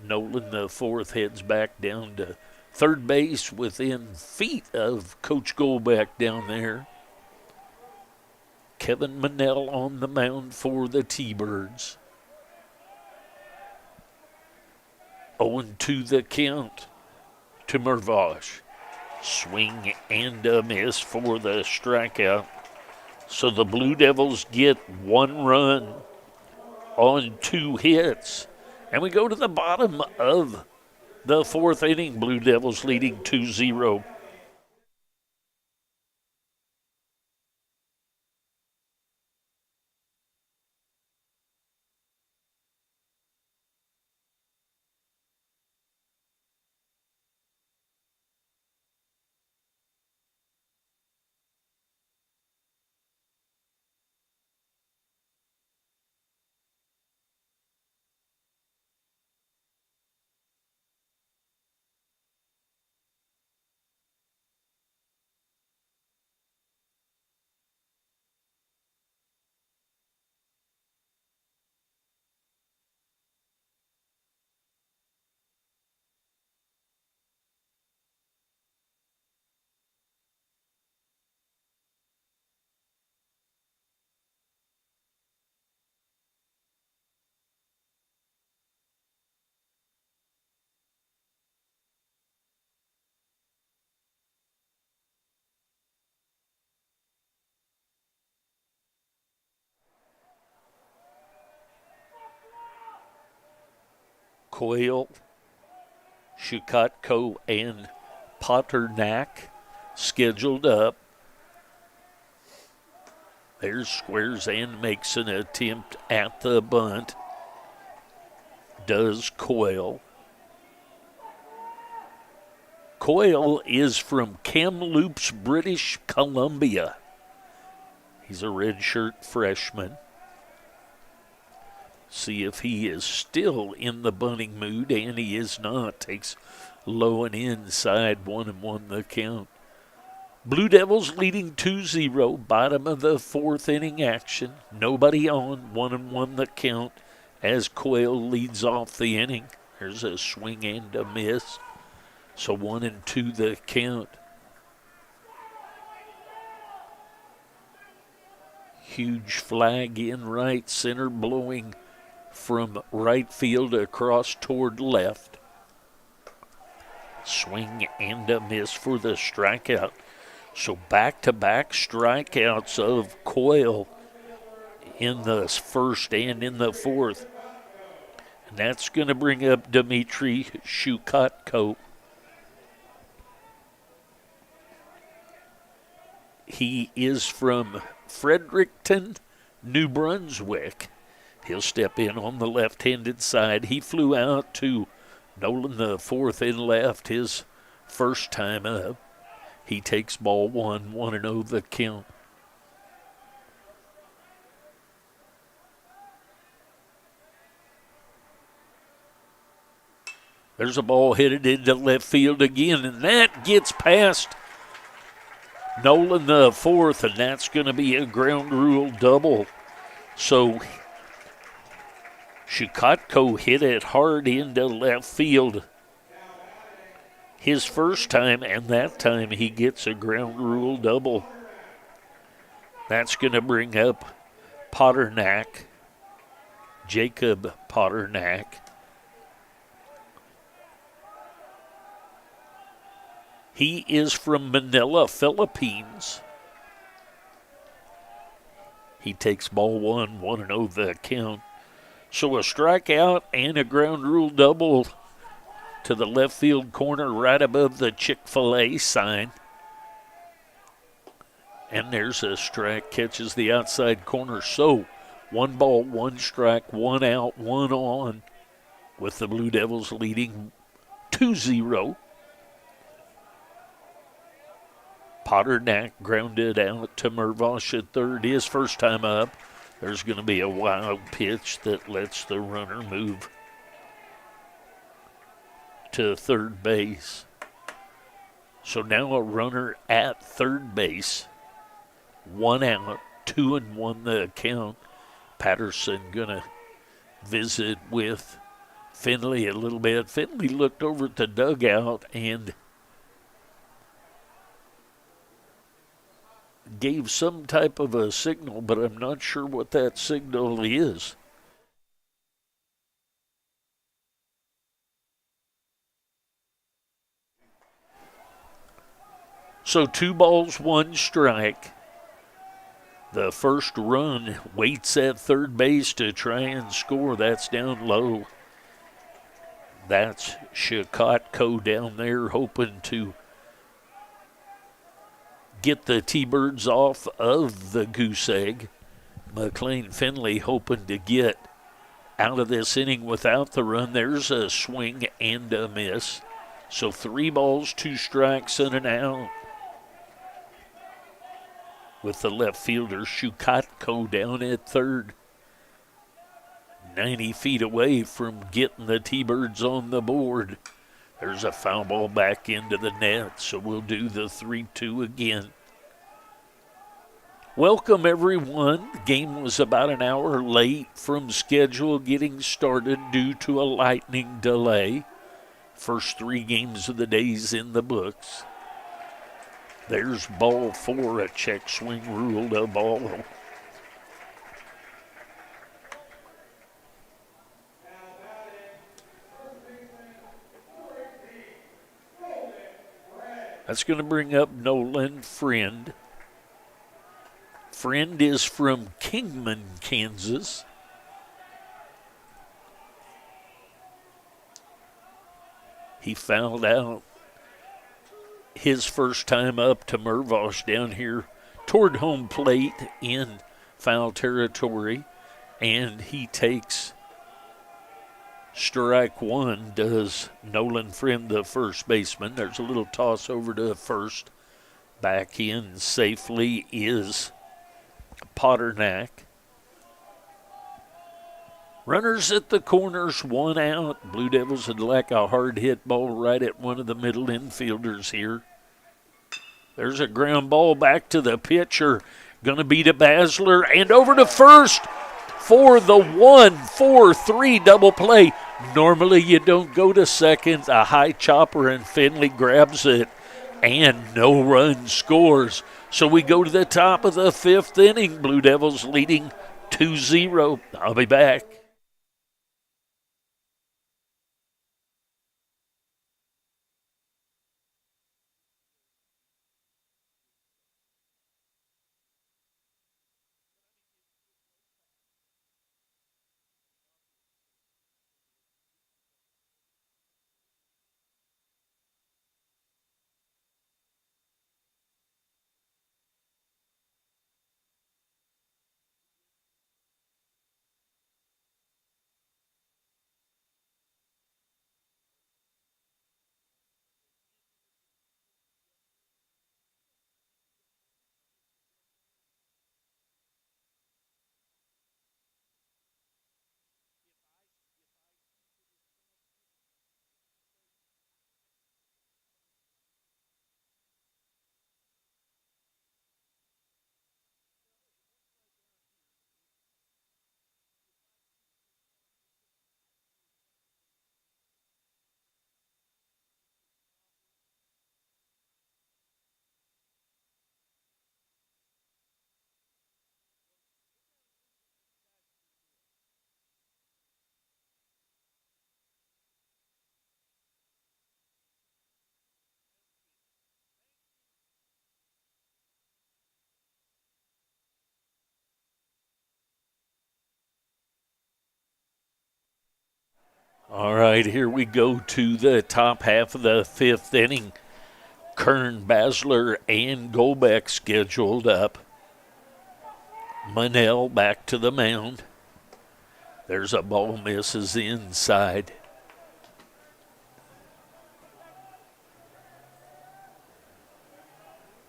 Nolan the fourth heads back down to third base within feet of Coach Golbeck down there. Kevin Manell on the mound for the T-Birds. 0-2 the count to Mervosh. Swing and a miss for the strikeout. So the Blue Devils get 1 run on 2 hits. And we go to the bottom of the 4th inning. Blue Devils leading 2-0. Coyle, Shukotko, and Paternak scheduled up. There's squares and makes an attempt at the bunt. Does Coyle. Coyle is from Kamloops, British Columbia. He's a redshirt freshman. See if he is still in the bunting mood, and he is not. Takes low and inside, 1-1 the count. Blue Devils leading 2-0, bottom of the fourth inning action. Nobody on, 1-1 the count as Coyle leads off the inning. There's a swing and a miss. So 1-2 the count. Huge flag in right center, blowing from right field across toward left. Swing and a miss for the strikeout. So back-to-back strikeouts of Coyle in the first and in the fourth. And that's going to bring up Dmitry Shukotko. He is from Fredericton, New Brunswick. He'll step in on the left-handed side. He flew out to Nolan the fourth in left his first time up. He takes ball 1-0 the count. There's a ball headed into left field again, and that gets past Nolan the fourth, and that's going to be a ground rule double. So Shukotko hit it hard into left field his first time, and that time he gets a ground rule double. That's going to bring up Paternak, Jacob Paternak. He is from Manila, Philippines. He takes ball 1-0 the count. So a strikeout and a ground rule double to the left field corner right above the Chick-fil-A sign. And there's a strike, catches the outside corner. So 1 ball, 1 strike, 1 out, 1 on, with the Blue Devils leading 2-0. Paternak grounded out to Mervosh at third, his first time up. There's going to be a wild pitch that lets the runner move to third base. So now a runner at third base. 1 out, 2-1 the count. Patterson going to visit with Finley a little bit. Finley looked over at the dugout and gave some type of a signal, but I'm not sure what that signal is. So 2 balls, 1 strike. The first run waits at third base to try and score. That's down low. That's Shukotko down there hoping to get the T-Birds off of the goose egg. McLean Finley hoping to get out of this inning without the run. There's a swing and a miss. So 3 balls, 2 strikes, and an out. With the left fielder Shukotko down at third. 90 feet away from getting the T-Birds on the board. There's a foul ball back into the net, so we'll do the 3-2 again. Welcome, everyone. The game was about an hour late from schedule getting started due to a lightning delay. First 3 games of the day's in the books. There's ball 4, a check swing ruled a ball. That's going to bring up Nolan Friend. Friend is from Kingman, Kansas. He fouled out his first time up to Mervosh down here toward home plate in foul territory, and he takes strike one, does Nolan Friend, the first baseman. There's a little toss over to first. Back in safely is Potternack. Runners at the corners, one out. Blue Devils would like a hard hit ball right at one of the middle infielders here. There's a ground ball back to the pitcher. Going to be to Basler and over to first for the 1-4-3 double play. Normally you don't go to second. A high chopper and Finley grabs it and no run scores. So we go to the top of the fifth inning. Blue Devils leading 2-0. I'll be back. All right, here we go to the top half of the fifth inning. Kern, Basler, and Golbeck scheduled up. Manel back to the mound. There's a ball misses inside.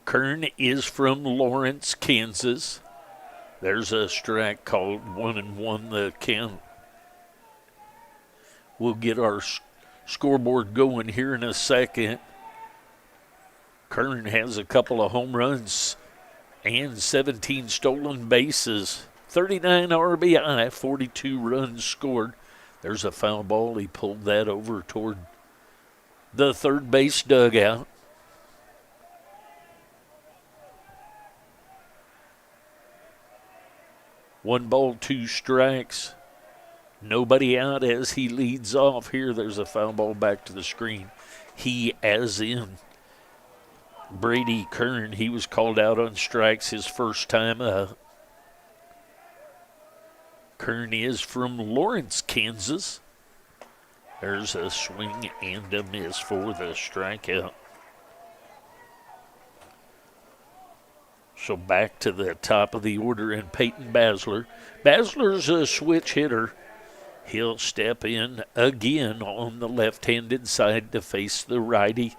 Kern is from Lawrence, Kansas. There's a strike called 1-1 the count. We'll get our scoreboard going here in a second. Kern has a couple of home runs and 17 stolen bases. 39 RBI, 42 runs scored. There's a foul ball. He pulled that over toward the third base dugout. One ball, two strikes. Nobody out as he leads off here. There's a foul ball back to the screen. He, as in Brady Kern, he was called out on strikes his first time up. Kern is from Lawrence, Kansas. There's a swing and a miss for the strikeout. So back to the top of the order and Peyton Basler. Basler's a switch hitter. He'll step in again on the left-handed side to face the righty,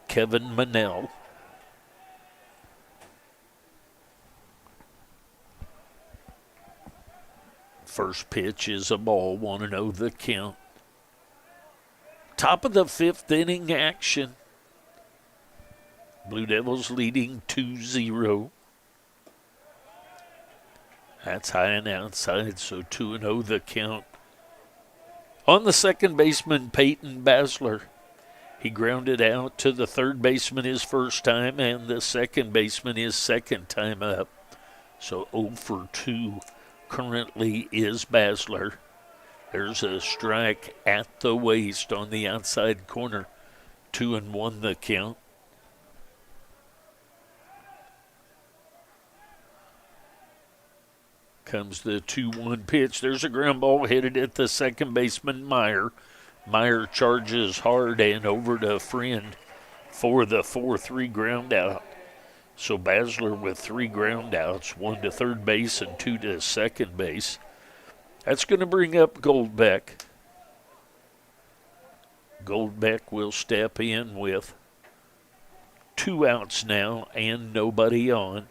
Kevin Manel. First pitch is a ball, 1-0 the count. Top of the fifth inning action. Blue Devils leading 2-0. That's high and outside, so 2-0 the count. On the second baseman, Peyton Basler. He grounded out to the third baseman his first time and the second baseman his second time up. So 0 for 2 currently is Basler. There's a strike at the waist on the outside corner. 2-1 the count. Comes the 2-1 pitch. There's a ground ball headed at the second baseman, Meyer. Meyer charges hard and over to Friend for the 4-3 ground out. So Basler with 3 ground outs, 1 to third base and 2 to second base. That's going to bring up Goldbeck. Goldbeck will step in with 2 outs now and nobody on.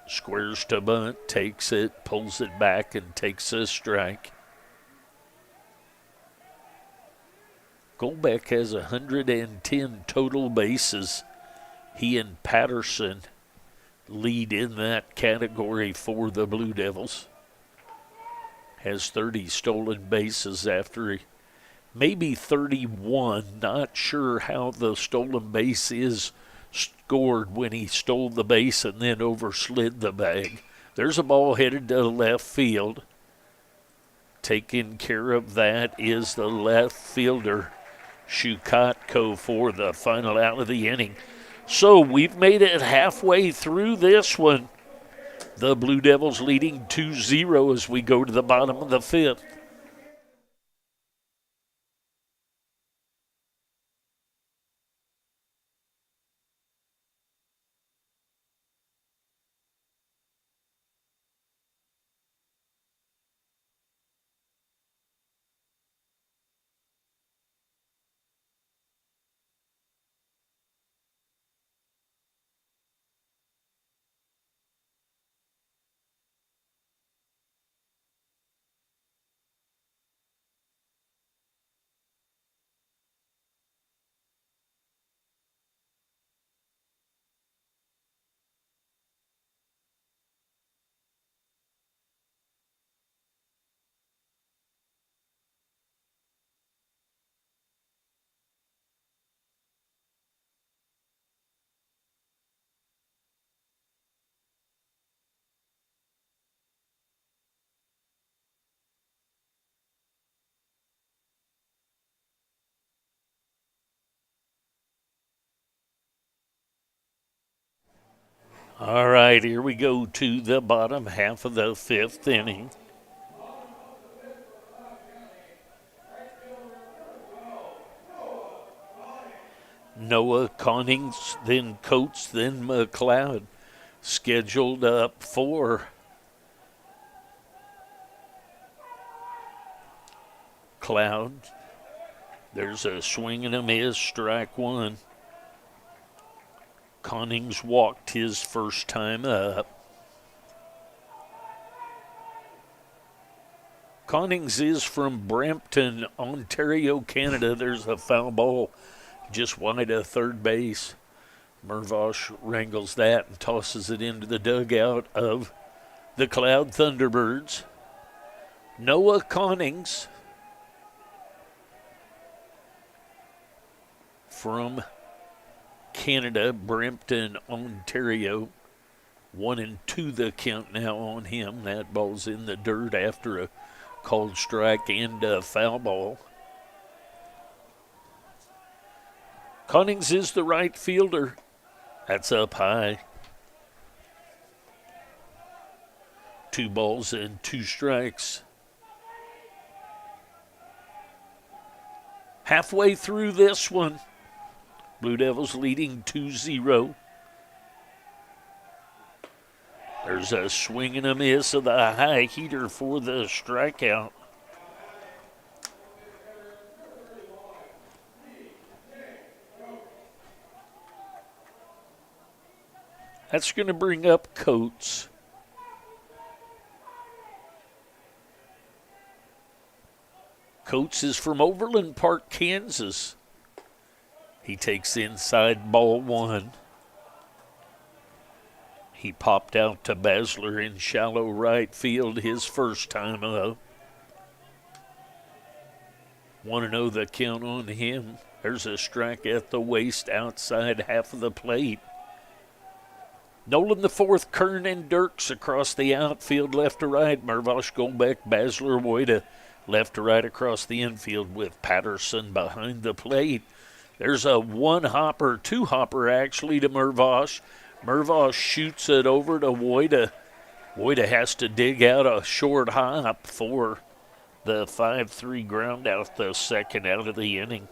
Squares to bunt, takes it, pulls it back, and takes a strike. Goldbeck has 110 total bases. He and Patterson lead in that category for the Blue Devils. Has 30 stolen bases after he, maybe 31. Not sure how the stolen base is scored when he stole the base and then overslid the bag. There's a ball headed to left field. Taking care of that is the left fielder, Shukatko, for the final out of the inning. So we've made it halfway through this one. The Blue Devils leading 2-0 as we go to the bottom of the 5th. All right, here we go to the bottom half of the 5th inning. Noah, Connings, then Coates, then McLeod scheduled up for Cloud. There's a swing and a miss, strike 1. Connings walked his first time up. Connings is from Brampton, Ontario, Canada. There's a foul ball just wide of third base. Mervosh wrangles that and tosses it into the dugout of the Cloud Thunderbirds. Noah Connings from Canada, Brampton, Ontario. 1-2 the count now on him. That ball's in the dirt after a called strike and a foul ball. Connings is the right fielder. That's up high. 2 balls and 2 strikes. Halfway through this one. Blue Devils leading 2-0. There's a swing and a miss of the high heater for the strikeout. That's going to bring up Coates. Coates is from Overland Park, Kansas. He takes inside ball 1. He popped out to Basler in shallow right field his first time up. 1-0 the count on him. There's a strike at the waist outside half of the plate. Nolan the 4th, Kern and Dirks across the outfield left to right. Mervosh, Goldbeck, Basler, Woida left to right across the infield with Patterson behind the plate. There's a 1-hopper, 2-hopper actually to Mervosh. Mervosh shoots it over to Woida. Woida has to dig out a short hop for the 5-3 ground out, the second out of the inning.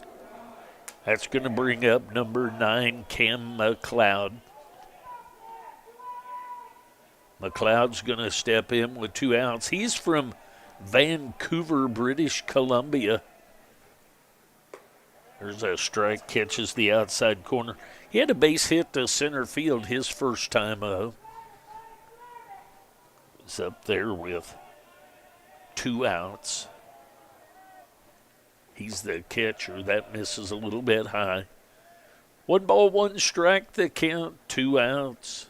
That's going to bring up number 9, Cam McLeod. McLeod's going to step in with 2 outs. He's from Vancouver, British Columbia. There's a strike, catches the outside corner. He had a base hit to center field his first time up. He's up there with 2 outs. He's the catcher. That misses a little bit high. 1 ball, 1 strike, the count, 2 outs.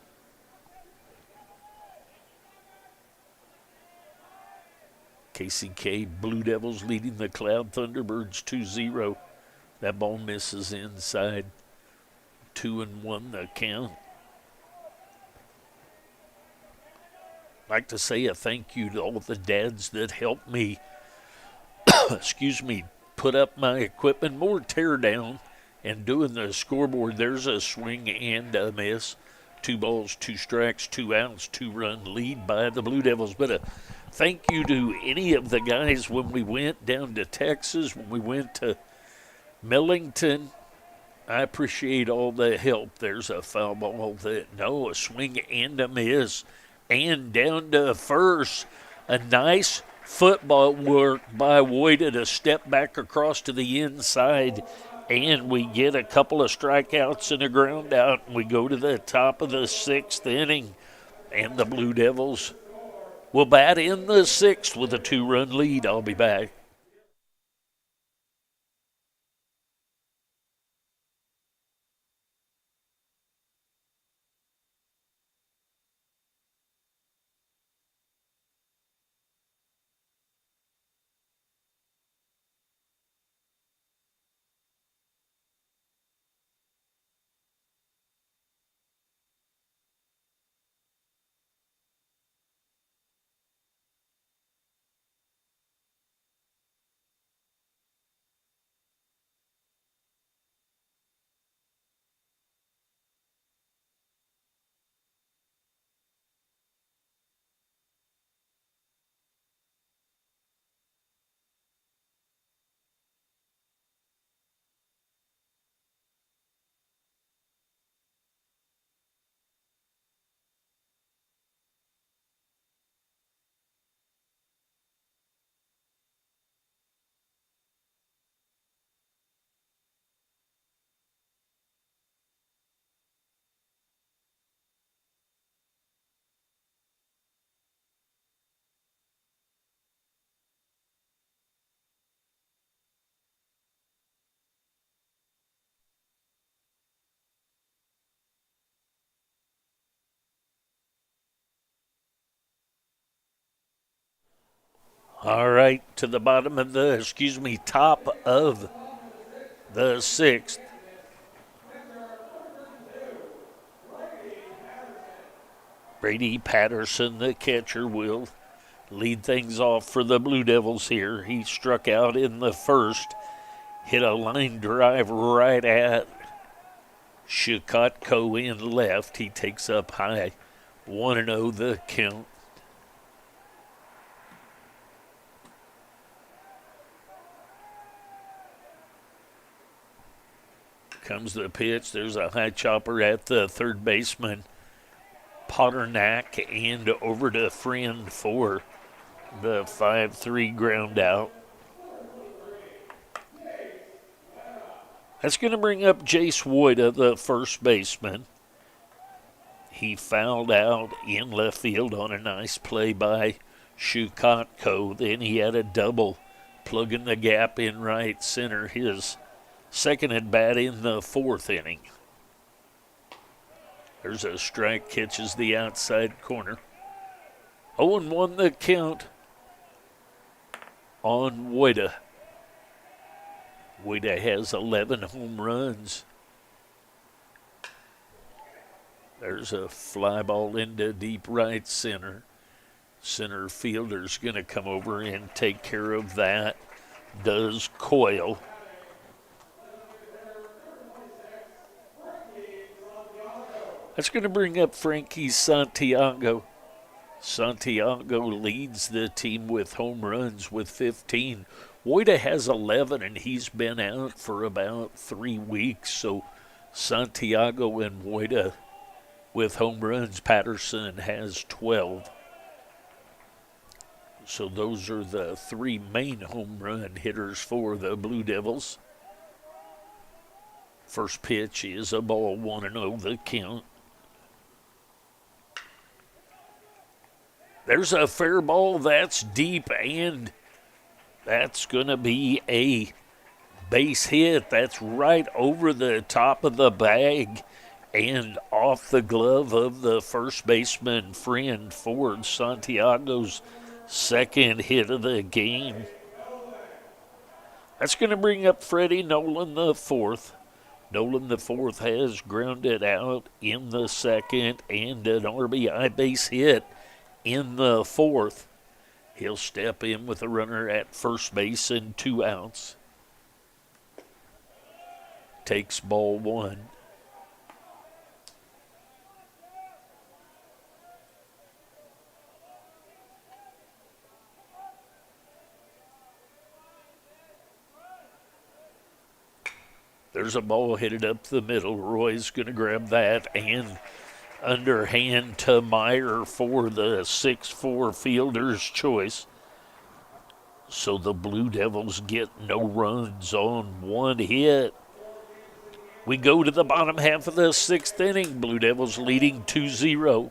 KCK Blue Devils leading the Cloud Thunderbirds 2-0. That ball misses inside. 2-1 the count. I'd like to say a thank you to all the dads that helped me, put up my equipment, more tear down, and doing the scoreboard. There's a swing and a miss. 2 balls, 2 strikes, 2 outs, 2-run lead by the Blue Devils. But a thank you to any of the guys when we went down to Texas, when we went to Millington. I appreciate all the help. There's a foul ball, a swing and a miss. And down to first. A nice football work by Woida to step back across to the inside. And we get a couple of strikeouts and a ground out. And we go to the top of the 6th inning. And the Blue Devils will bat in the 6th with a 2-run lead. I'll be back. All right, to the bottom of top of the 6th. Brady Patterson, the catcher, will lead things off for the Blue Devils here. He struck out in the first, hit a line drive right at Shukotko in left. He takes up high. 1-0 the count. Comes the pitch. There's a high chopper at the third baseman, Potternack, and over to Friend for the 5-3 ground out. That's going to bring up Jace Woida, the first baseman. He fouled out in left field on a nice play by Shukotko. Then he had a double, plugging the gap in right center. His second at bat in the 4th inning. There's a strike, catches the outside corner. 0-1 the count on Woida. Woida has 11 home runs. There's a fly ball into deep right center. Center fielder's going to come over and take care of that. Does Coyle. That's going to bring up Frankie Santiago. Santiago leads the team with home runs with 15. Woida has 11, and he's been out for about 3 weeks. So Santiago and Woida with home runs. Patterson has 12. So those are the 3 main home run hitters for the Blue Devils. First pitch is a ball, 1-0 the count. There's a fair ball that's deep, and that's going to be a base hit. That's right over the top of the bag and off the glove of the first baseman, Friend, Ford. Santiago's second hit of the game. That's going to bring up Freddie Nolan the fourth. Nolan the fourth has grounded out in the second and an RBI base hit in the fourth. He'll step in with a runner at first base and 2 outs. Takes ball 1. There's a ball headed up the middle. Roy's going to grab that and underhand to Meyer for the 6-4 fielder's choice. So the Blue Devils get no runs on 1 hit. We go to the bottom half of the 6th inning. Blue Devils leading 2-0.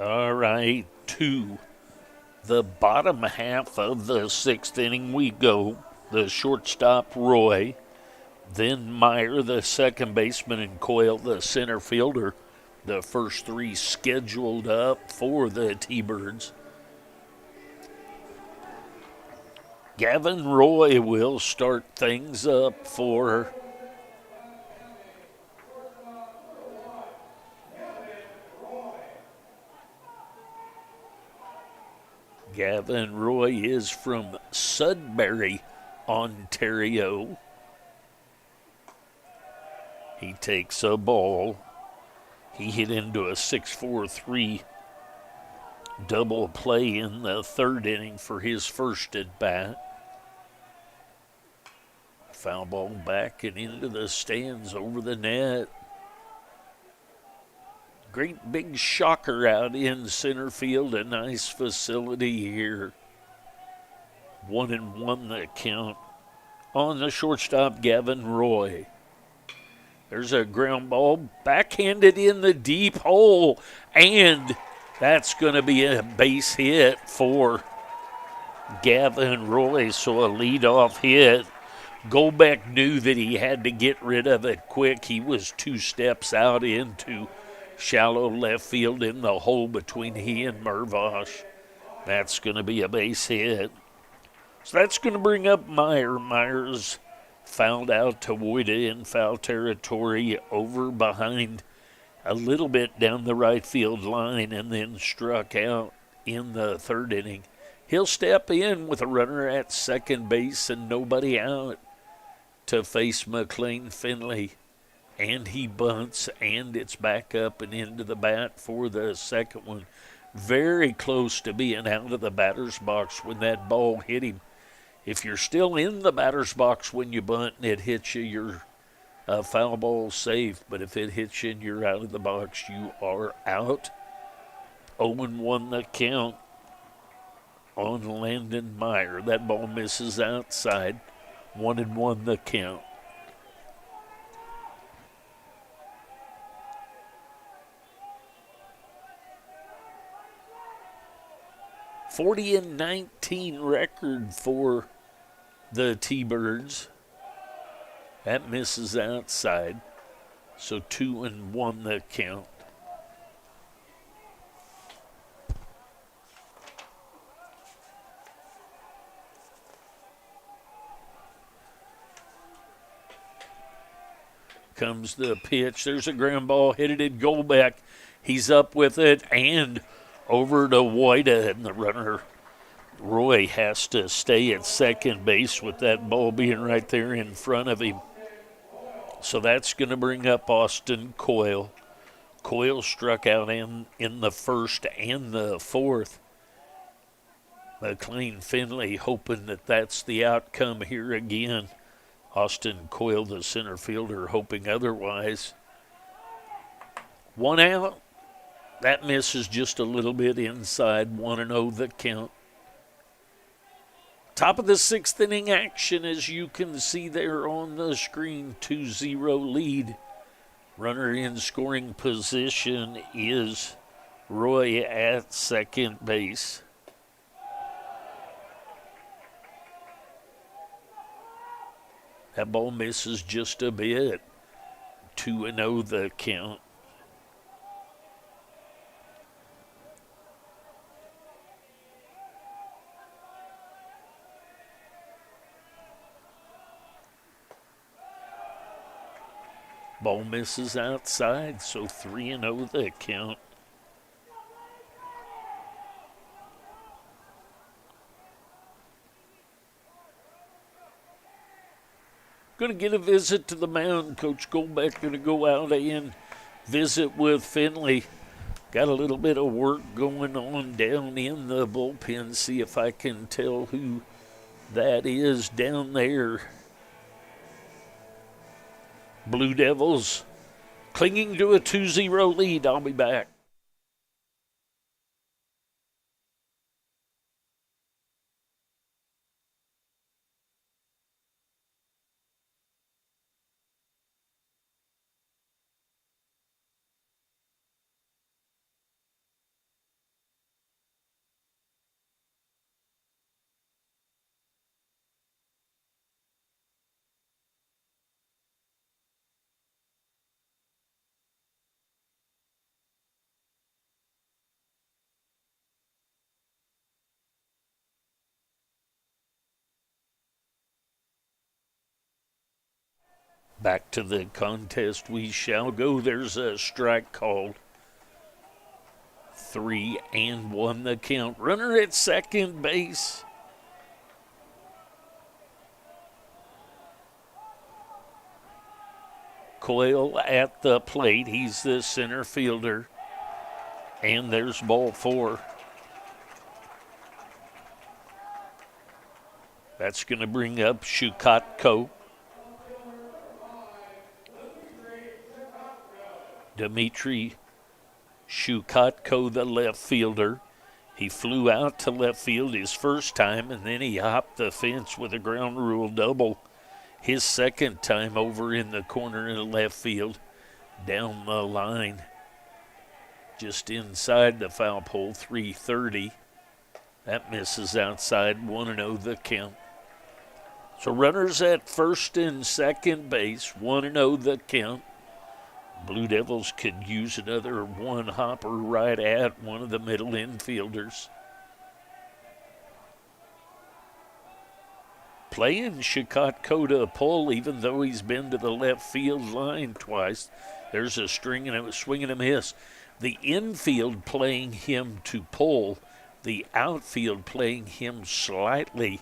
All right, to the bottom half of the 6th inning we go. The shortstop, Roy. Then Meyer, the second baseman, and Coyle, the center fielder. The first 3 scheduled up for the T-Birds. Gavin Roy will start things up for Gavin Roy is from Sudbury, Ontario. He takes a ball. He hit into a 6-4-3 double play in the 3rd inning for his first at bat. Foul ball back and into the stands over the net. Great big shocker out in center field. A nice facility here. 1-1 the count on the shortstop, Gavin Roy. There's a ground ball backhanded in the deep hole, and that's going to be a base hit for Gavin Roy. So a leadoff hit. Golbeck knew that he had to get rid of it quick. He was 2 steps out into shallow left field in the hole between he and Mervosh. That's going to be a base hit. So that's going to bring up Meyer. Meyer's fouled out to Woida in foul territory over behind a little bit down the right field line and then struck out in the 3rd inning. He'll step in with a runner at second base and nobody out to face McLean Finley. And he bunts, and it's back up and into the bat for the second one. Very close to being out of the batter's box when that ball hit him. If you're still in the batter's box when you bunt and it hits you, you're foul ball safe. But if it hits you and you're out of the box, you are out. 0-1 the count on Landon Meyer. That ball misses outside. 1-1 the count. 40-19 record for the T-Birds. That misses outside. So 2-1 the count. Comes the pitch. There's a ground ball headed at Goldbeck. He's up with it and over to Wojda, and the runner Roy has to stay at second base with that ball being right there in front of him. So that's going to bring up Austin Coyle. Coyle struck out in the first and the fourth. McLean Finley hoping that that's the outcome here again. Austin Coyle, the center fielder, hoping otherwise. 1 out. That misses just a little bit inside. 1-0 the count. Top of the sixth inning action, as you can see there on the screen, 2-0 lead. Runner in scoring position is Roy at second base. That ball misses just a bit. 2-0 the count. Ball misses outside, so 3-0 the count. Going to get a visit to the mound. Coach Goldbeck going to go out and visit with Finley. Got a little bit of work going on down in the bullpen. See if I can tell who that is down there. Blue Devils clinging to a 2-0 lead. I'll be back. Back to the contest we shall go. There's a strike called. 3-1 the count. Runner at second base. Coyle at the plate. He's the center fielder. And there's ball 4. That's going to bring up Shukatko. Dmitry Shukatko, the left fielder. He flew out to left field his first time, and then he hopped the fence with a ground rule double his second time over in the corner in the left field, down the line, just inside the foul pole, 330. That misses outside, 1-0 the count. So runners at first and second base, 1-0 the count. Blue Devils could use another one hopper right at one of the middle infielders. Playing Shukatko to pull, even though he's been to the left field line twice. There's a swing and a miss. The infield playing him to pull, the outfield playing him slightly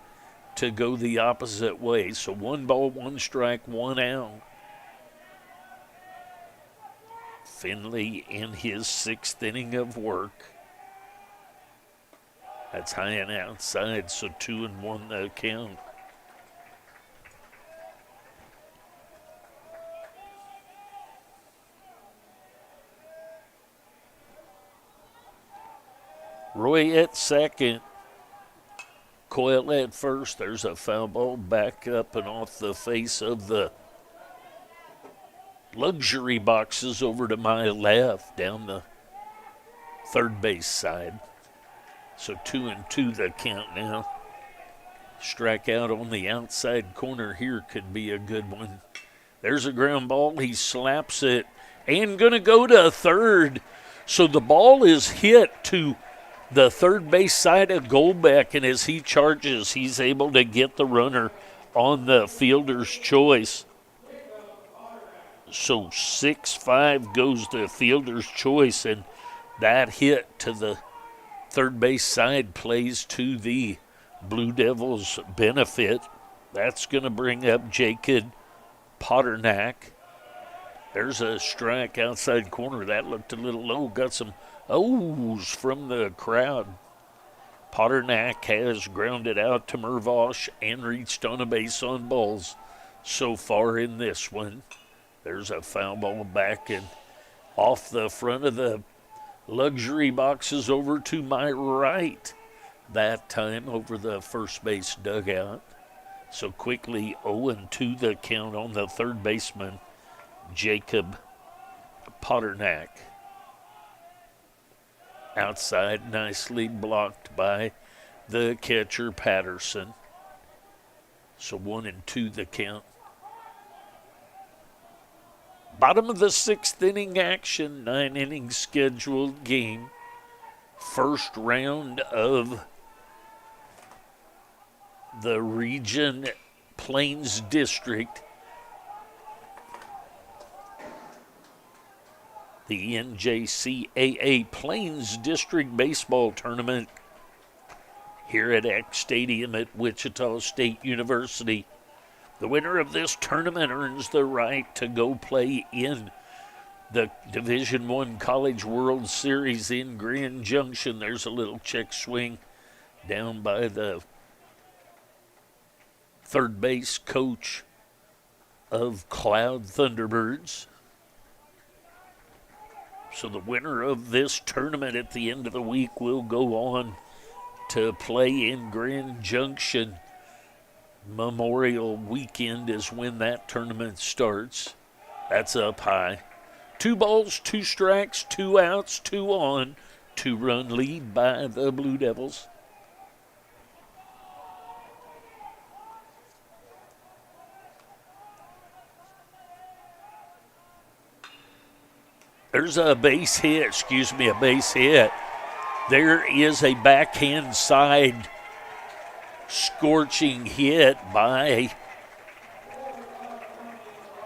to go the opposite way. So 1 ball, 1 strike, 1 out. Finley in his 6th inning of work. That's high and outside, so 2-1 the count. Roy at second. Coyle at first. There's a foul ball back up and off the face of the luxury boxes over to my left down the third base side. So 2-2 the count now. Strikeout on the outside corner here could be a good one. There's a ground ball. He slaps it and going to go to third. So the ball is hit to the third base side of Goldbeck, and as he charges, he's able to get the runner on the fielder's choice. So 6-5 goes to fielder's choice, and that hit to the third base side plays to the Blue Devils' benefit. That's going to bring up Jacob Potternack. There's a strike outside corner. That looked a little low. Got some O's from the crowd. Potternack has grounded out to Mervosh and reached on a base on balls so far in this one. There's a foul ball back and off the front of the luxury boxes over to my right. That time over the first base dugout. So quickly 0-2 the count on the third baseman, Jacob Potternack. Outside, nicely blocked by the catcher, Patterson. So 1-2 the count. Bottom of the sixth inning action, 9-inning scheduled game. First round of the Region Plains District. The NJCAA Plains District Baseball Tournament here at Eck Stadium at Wichita State University. The winner of this tournament earns the right to go play in the Division I College World Series in Grand Junction. There's a little check swing down by the third base coach of Cloud Thunderbirds. So the winner of this tournament at the end of the week will go on to play in Grand Junction. Memorial Weekend is when that tournament starts. That's up high. 2 balls, 2 strikes, 2 outs, 2 on. 2-run lead by the Blue Devils. There's a base hit. There is a backhand side scorching hit by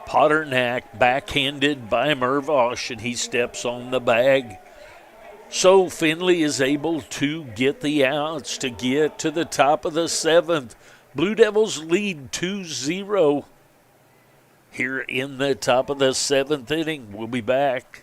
Potternack, backhanded by Mervosh, and he steps on the bag. So Finley is able to get the outs to get to the top of the 7th. Blue Devils lead 2-0 here in the top of the 7th inning. We'll be back.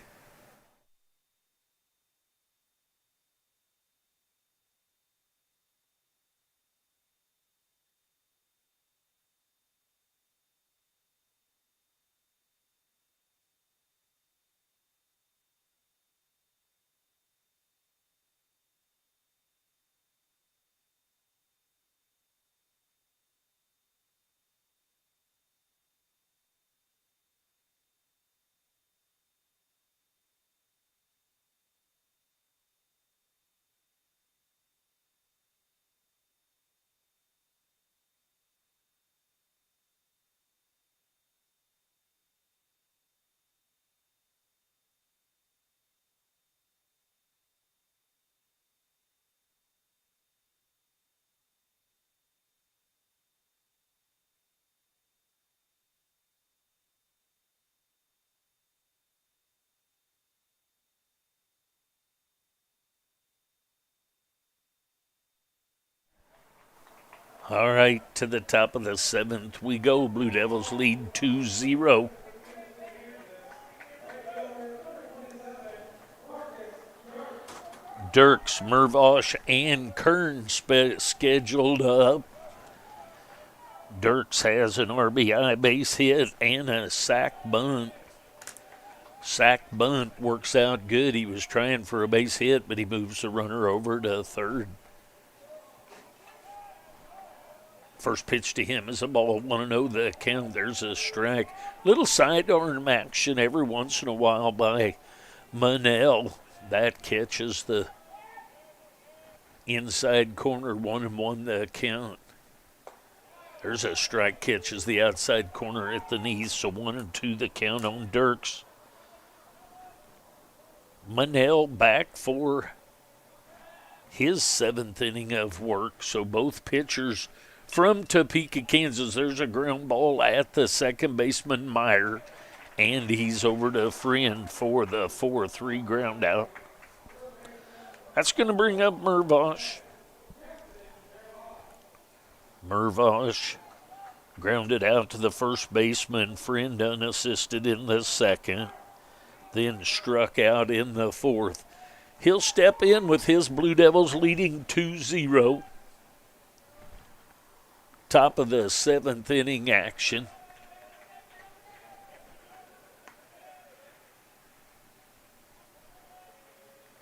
All right, to the top of the 7th we go. Blue Devils lead 2-0. Dirks, Mervosh, and Kern scheduled up. Dirks has an RBI base hit and a sac bunt. Sac bunt works out good. He was trying for a base hit, but he moves the runner over to third. First pitch to him is a ball. 1-0 the count. There's a strike. Little sidearm action every once in a while by Manel. That catches the Inside corner, 1-1 the count. There's a strike, catches the outside corner at the knees, so 1-2 the count on Dirks. Manel back for his 7th inning of work, so both pitchers from Topeka, Kansas. There's a ground ball at the second baseman, Meyer, and he's over to Friend for the 4-3 ground out. That's going to bring up Mervosh. Mervosh grounded out to the first baseman, Friend unassisted in the second, then struck out in the fourth. He'll step in with his Blue Devils leading 2-0. Top of the 7th inning action.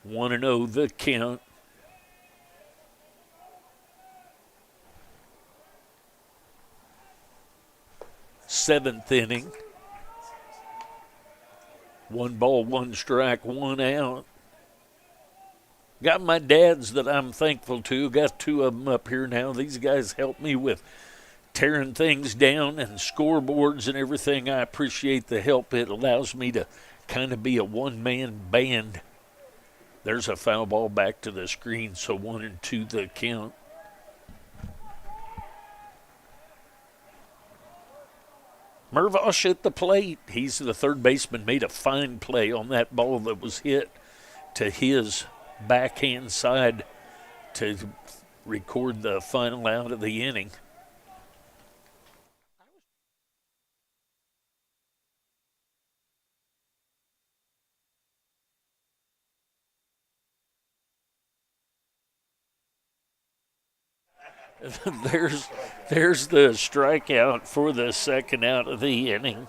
One and 0 the count. Seventh inning. 1 ball, 1 strike, 1 out. Got my dads that I'm thankful to. Got 2 of them up here now. These guys help me with tearing things down and scoreboards and everything. I appreciate the help. It allows me to kind of be a one-man band. There's a foul ball back to the screen, so 1-2 the count. Mervosh at the plate. He's the third baseman, made a fine play on that ball that was hit to his backhand side to record the final out of the inning. There's the strikeout for the second out of the inning.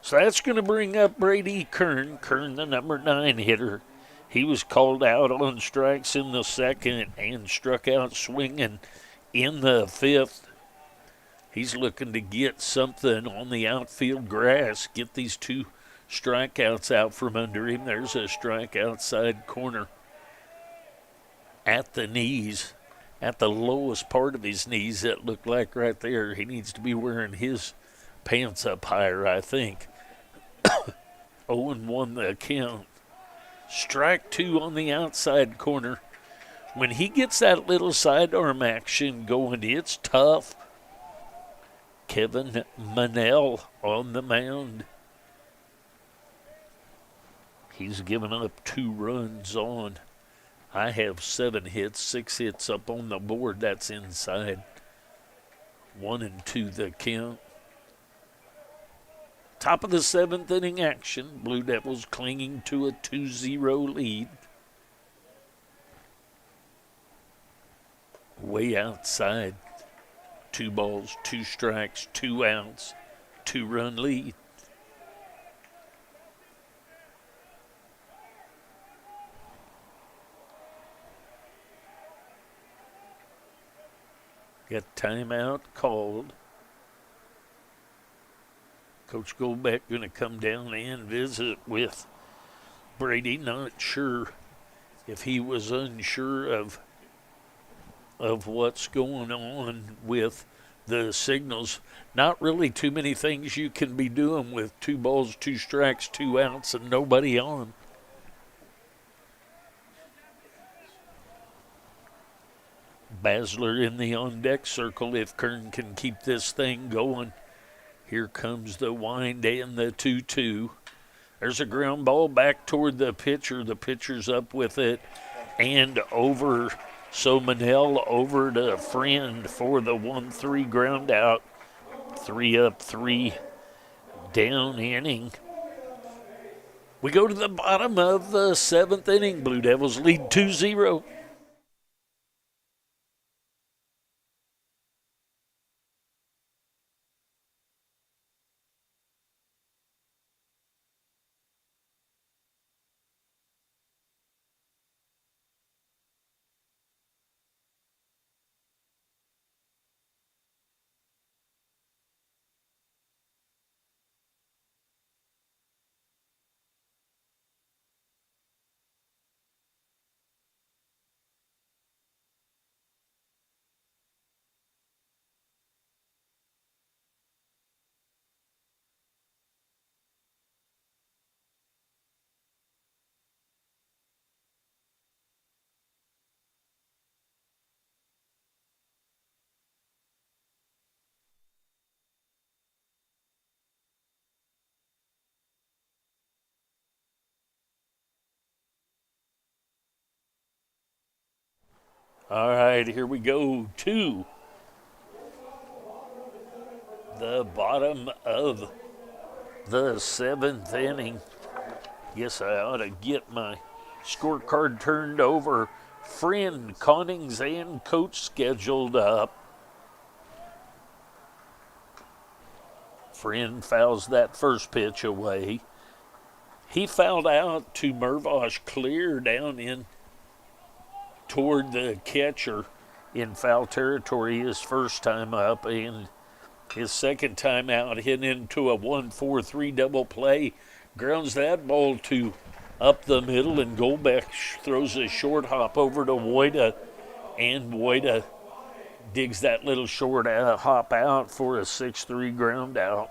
So that's going to bring up Brady Kern. Kern, the number 9 hitter. He was called out on strikes in the second and struck out swinging in the 5th. He's looking to get something on the outfield grass, get these 2 strikeouts out from under him. There's a strike outside corner at the knees, at the lowest part of his knees, it looked like right there. He needs to be wearing his pants up higher, I think. 0-1 the count. Strike 2 on the outside corner. When he gets that little sidearm action going, it's tough. Kevin Manel on the mound. He's given up 2 runs on. I have 7 hits, 6 hits up on the board. That's inside. 1-2 the count. Top of the 7th inning action. Blue Devils clinging to a 2-0 lead. Way outside. 2 balls, 2 strikes, 2 outs, 2-run lead. Got timeout called. Coach Goldbeck going to come down and visit with Brady. Not sure if he was unsure of what's going on with the signals. Not really too many things you can be doing with 2 balls, 2 strikes, 2 outs, and nobody on. Basler in the on-deck circle if Kern can keep this thing going. Here comes the wind and the 2-2. There's a ground ball back toward the pitcher. The pitcher's up with it and over. So Manel over to Friend for the 1-3 ground out. 3 up, 3 down inning. We go to the bottom of the 7th inning. Blue Devils lead 2-0. All right, here we go to the bottom of the seventh inning. Guess I ought to get my scorecard turned over. Friend, Connings, and Coach scheduled up. Friend fouls that first pitch away. He fouled out to Mervosh, clear down in toward the catcher in foul territory his first time up, and his second time out hit into a 1-4-3 double play. Grounds that ball to up the middle, and Golbeck throws a short hop over to Woida, and Woida digs that little short hop out for a 6-3 ground out.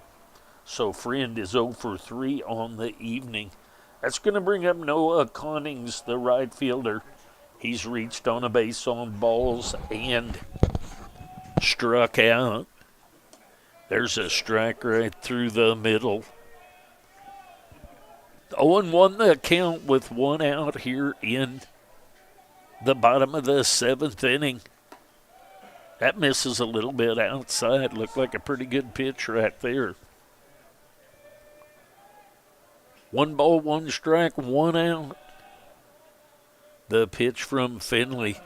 So Friend is 0 for 3 on the evening. That's going to bring up Noah Connings, the right fielder. He's reached on a base on balls and struck out. There's a strike right through the middle. 0-1 the count with one out here in the bottom of the seventh inning. That misses a little bit outside. Looked like a pretty good pitch right there. 1 ball, 1 strike, 1 out. The pitch from Finley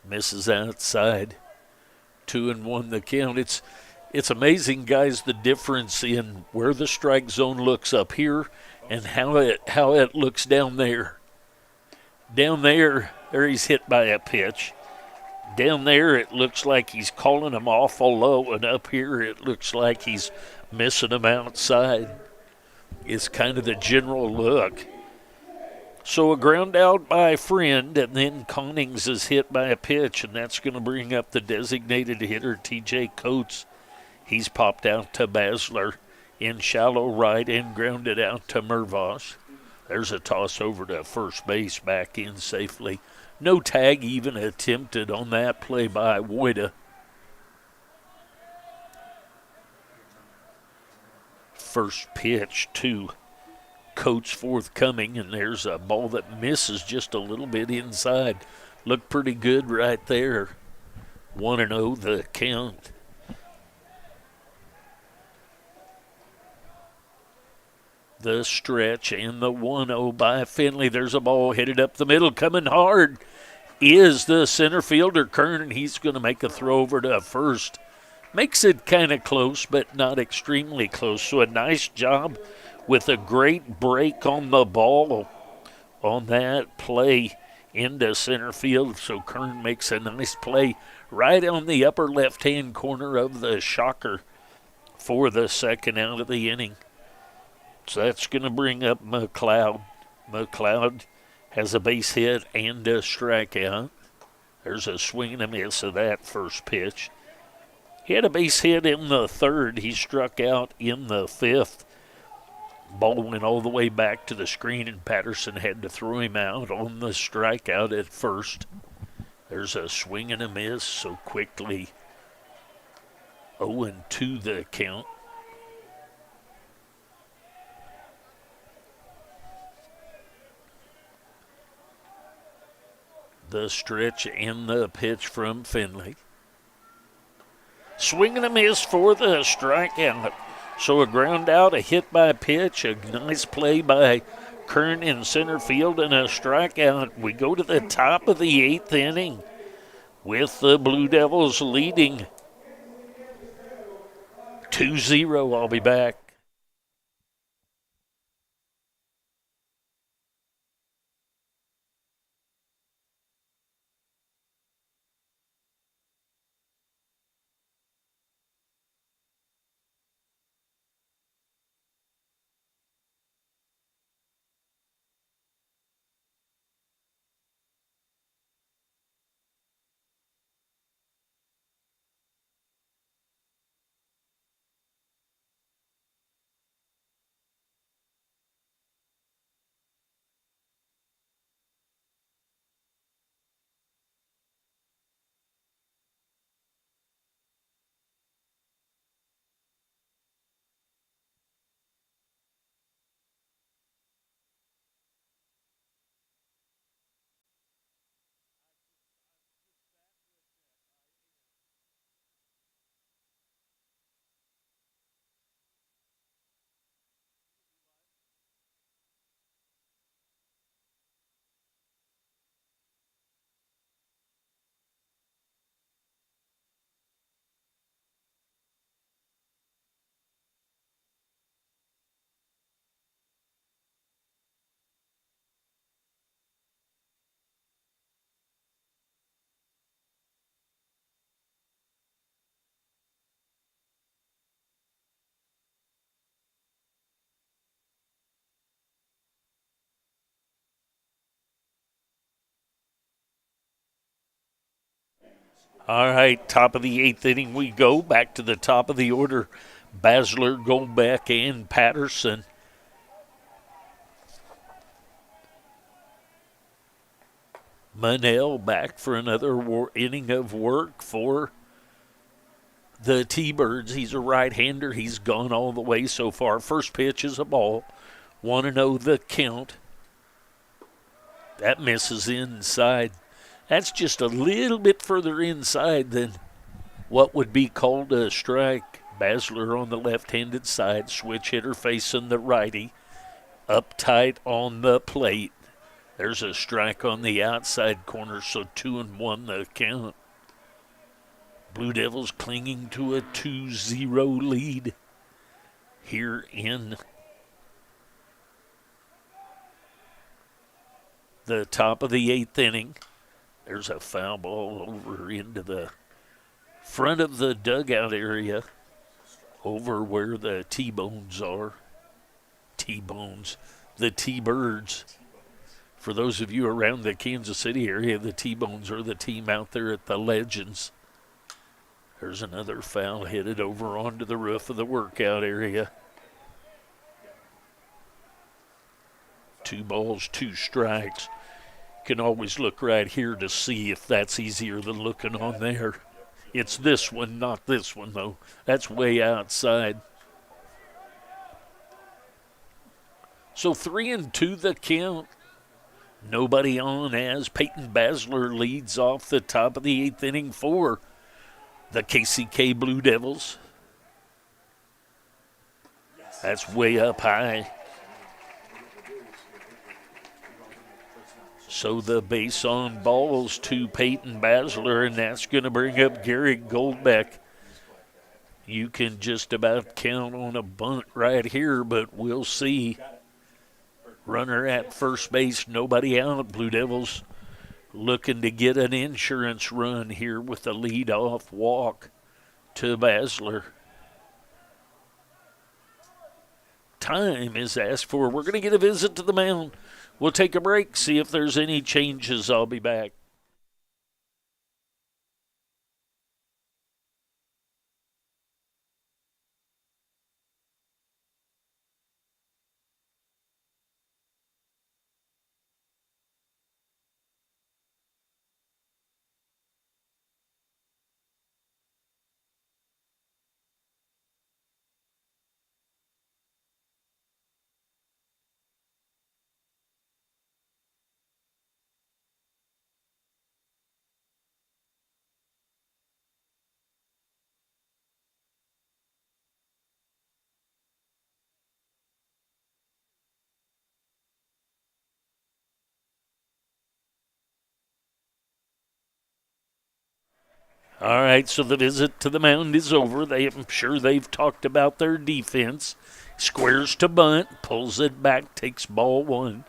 misses outside. 2-1 the count. It's amazing, guys, the difference in where the strike zone looks up here and how it looks down there. Down there he's hit by a pitch. Down there it looks like he's calling him awful low, and up here it looks like he's missing him outside. It's kind of the general look. So a ground out by Friend, and then Connings is hit by a pitch, and that's going to bring up the designated hitter, TJ Coates. He's popped out to Basler in shallow right and grounded out to Mervosh. There's a toss over to first base, back in safely. No tag even attempted on that play by Woida. First pitch to Coates forthcoming, and there's a ball that misses just a little bit inside. Looked pretty good right there. 1-0 the count. The stretch and the 1-0 by Finley. There's a ball headed up the middle. Coming hard is the center fielder, Kern. He's going to make a throw over to first. Makes it kind of close, but not extremely close. So a nice job with a great break on the ball on that play into center field. So Kern makes a nice play right on the upper left-hand corner of the shocker for the second out of the inning. So that's going to bring up McLeod. McLeod has a base hit and a strikeout. There's a swing and a miss of that first pitch. He had a base hit in the third. He struck out in the fifth. Ball went all the way back to the screen, and Patterson had to throw him out on the strikeout at first. There's a swing and a miss, so quickly 0-2 the count. The stretch and the pitch from Finley. Swing and a miss for the strikeout. So a ground out, a hit by pitch, a nice play by Kern in center field, and a strikeout. We go to the top of the eighth inning with the Blue Devils leading 2-0. I'll be back. All right, top of the 8th inning we go. Back to the top of the order. Basler, Goldbeck, and Patterson. Manel back for another inning of work for the T-Birds. He's a right-hander. He's gone all the way so far. First pitch is a ball. 1-0 the count. That misses inside. That's just a little bit further inside than what would be called a strike. Basler on the left-handed side, switch hitter facing the righty, uptight on the plate. There's a strike on the outside corner, so 2-1 the count. Blue Devils clinging to a 2-0 lead here in the top of the 8th inning. There's a foul ball over into the front of the dugout area, over where the T-Bones are. T-Bones, the T-Birds. For those of you around the Kansas City area, the T-Bones are the team out there at the Legends. There's another foul headed over onto the roof of the workout area. 2 balls, 2 strikes. Can always look right here to see if that's easier than looking on there. It's this one, not this one, though. That's way outside. So 3-2 the count. Nobody on as Peyton Basler leads off the top of the 8th inning for the KCK Blue Devils. That's way up high. So the base on balls to Peyton Basler, and that's going to bring up Garrett Goldbeck. You can just about count on a bunt right here, but we'll see. Runner at first base, nobody out. Blue Devils looking to get an insurance run here with a lead-off walk to Basler. Time is asked for. We're going to get a visit to the mound. We'll take a break, see if there's any changes. I'll be back. All right, so the visit to the mound is over. I'm sure they've talked about their defense. Squares to bunt, pulls it back, takes ball 1.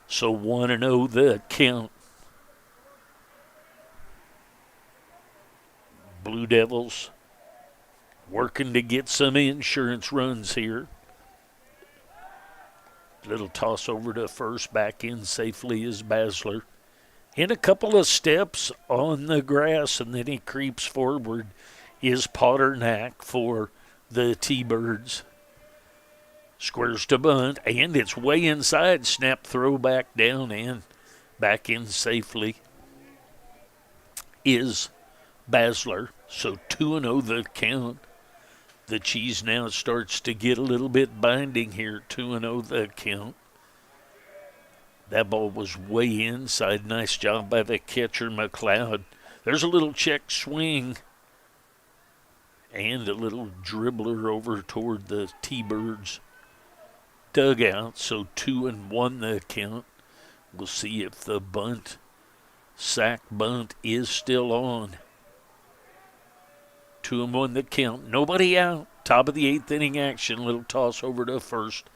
So 1-0 the count. Blue Devils working to get some insurance runs here. Little toss over to first, back in safely is Basler. In a couple of steps on the grass, and then he creeps forward, is Potternack for the T-Birds. Squares to bunt, and it's way inside. Snap throw back down and back in safely is Basler. So 2-0 the count. The cheese now starts to get a little bit binding here. 2-0 the count. That ball was way inside. Nice job by the catcher, McLeod. There's a little check swing and a little dribbler over toward the T-Birds dugout. So 2-1 the count. We'll see if the sack bunt is still on. 2-1 the count. Nobody out. Top of the 8th inning action. Little toss over to first.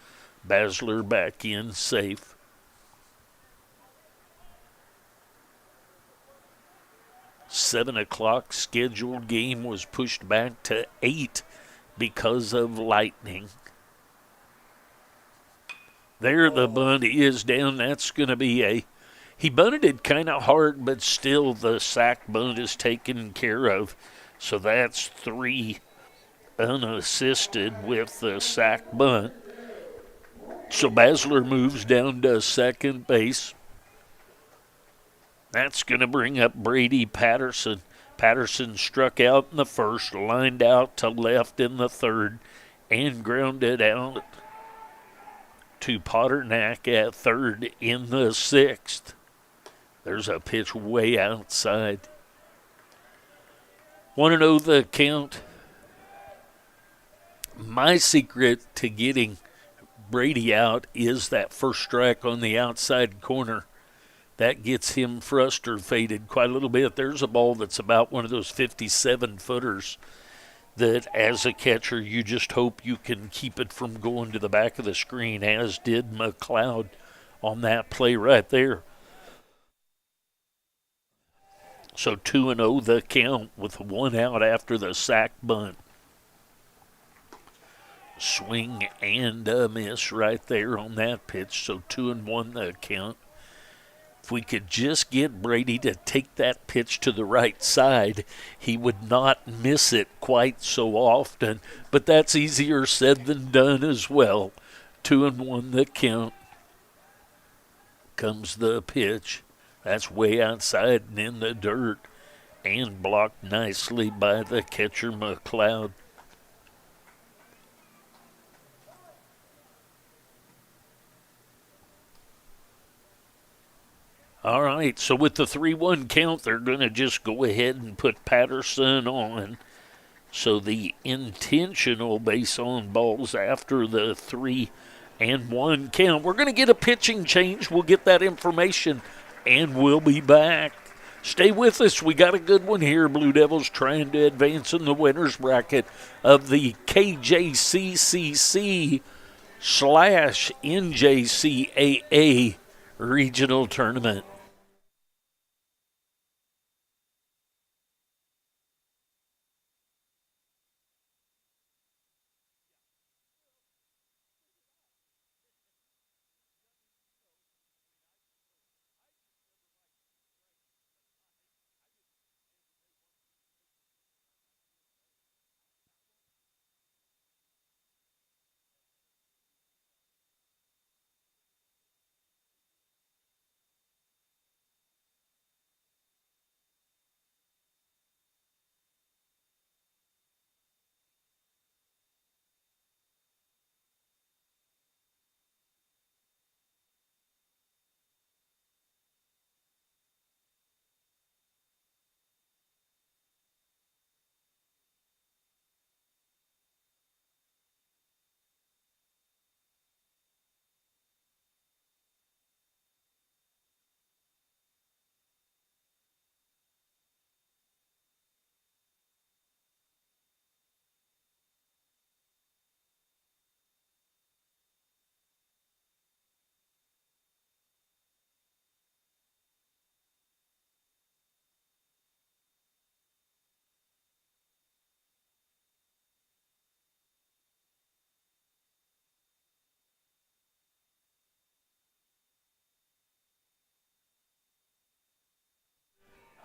Basler back in safe. 7 o'clock scheduled game was pushed back to 8 because of lightning. There the bunt is down. That's going to be a He bunted it kind of hard, but still the sack bunt is taken care of. So that's 3 unassisted with the sack bunt. So Basler moves down to second base. That's going to bring up Brady Patterson. Patterson struck out in the first, lined out to left in the third, and grounded out to Potternack at third in the sixth. There's a pitch way outside. 1-0 the count. My secret to getting Brady out is that first strike on the outside corner. That gets him frustrated quite a little bit. There's a ball that's about one of those 57-footers that as a catcher you just hope you can keep it from going to the back of the screen, as did McLeod on that play right there. So 2-0 the count with 1 out after the sack bunt. Swing and a miss right there on that pitch. So 2-1 the count. If we could just get Brady to take that pitch to the right side, he would not miss it quite so often. But that's easier said than done as well. 2-1 the count. Comes the pitch. That's way outside and in the dirt, and blocked nicely by the catcher, McLeod. All right, so with the 3-1 count, they're going to just go ahead and put Patterson on. So the intentional base on balls after the 3-1 count. We're going to get a pitching change. We'll get that information, and we'll be back. Stay with us. We got a good one here. Blue Devils trying to advance in the winner's bracket of the KJCCC / NJCAA regional tournament.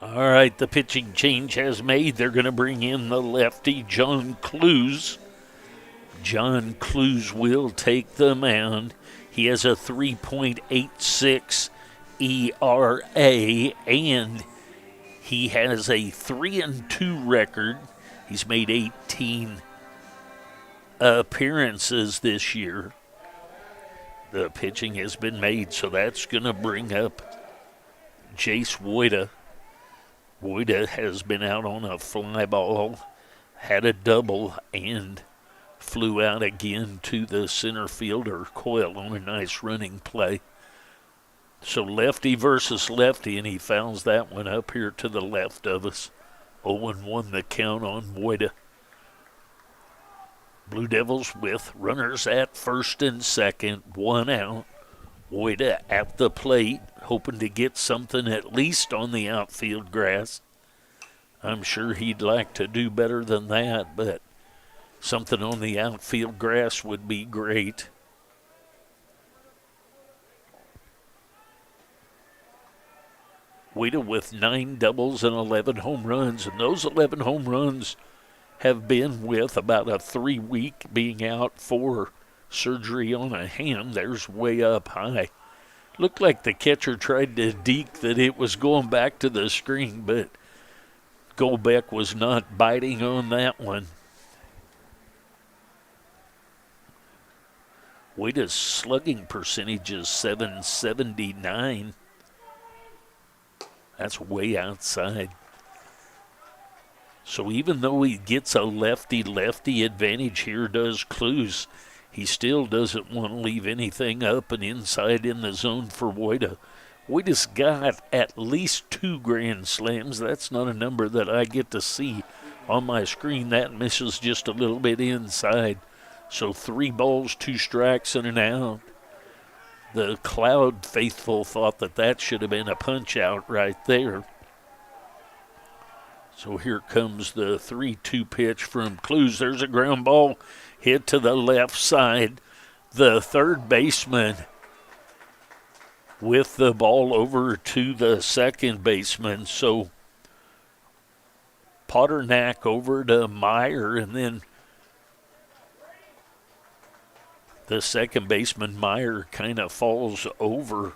All right, the pitching change has made. They're going to bring in the lefty, John Clues. John Clues will take the mound. He has a 3.86 ERA, and he has a 3-2 record. He's made 18 appearances this year. The pitching has been made, so that's going to bring up Jace Woida. Woida has been out on a fly ball, had a double, and flew out again to the center fielder, Coyle, on a nice running play. So lefty versus lefty, and he fouls that one up here to the left of us. 0-1 the count on Woida. Blue Devils with runners at first and second, 1 out. Woida at the plate, hoping to get something at least on the outfield grass. I'm sure he'd like to do better than that, but something on the outfield grass would be great. Wada with 9 doubles and 11 home runs, and those 11 home runs have been with about a 3-week being out for surgery on a hand. There's way up high. Looked like the catcher tried to deke that it was going back to the screen, but Golbeck was not biting on that one. Wada's slugging percentage is .779. That's way outside. So even though he gets a lefty-lefty advantage here, does Clues, he still doesn't want to leave anything up and inside in the zone for Wada. Wada's got at least 2 grand slams. That's not a number that I get to see on my screen. That misses just a little bit inside. So 3 balls, 2 strikes, and an out. The Cloud faithful thought that should have been a punch out right there. So here comes the 3-2 pitch from Clues. There's a ground ball hit to the left side. The third baseman with the ball over to the second baseman. So Potternack over to Meyer, and then the second baseman, Meyer, kind of falls over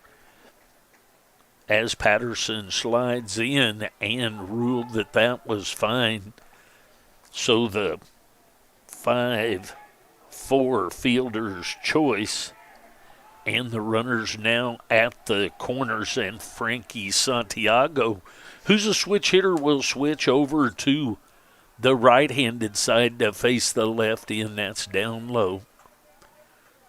as Patterson slides in and ruled that was fine. So the 5-4 fielder's choice, and the runners now at the corners, and Frankie Santiago, who's a switch hitter, will switch over to the right-handed side to face the lefty, and that's down low.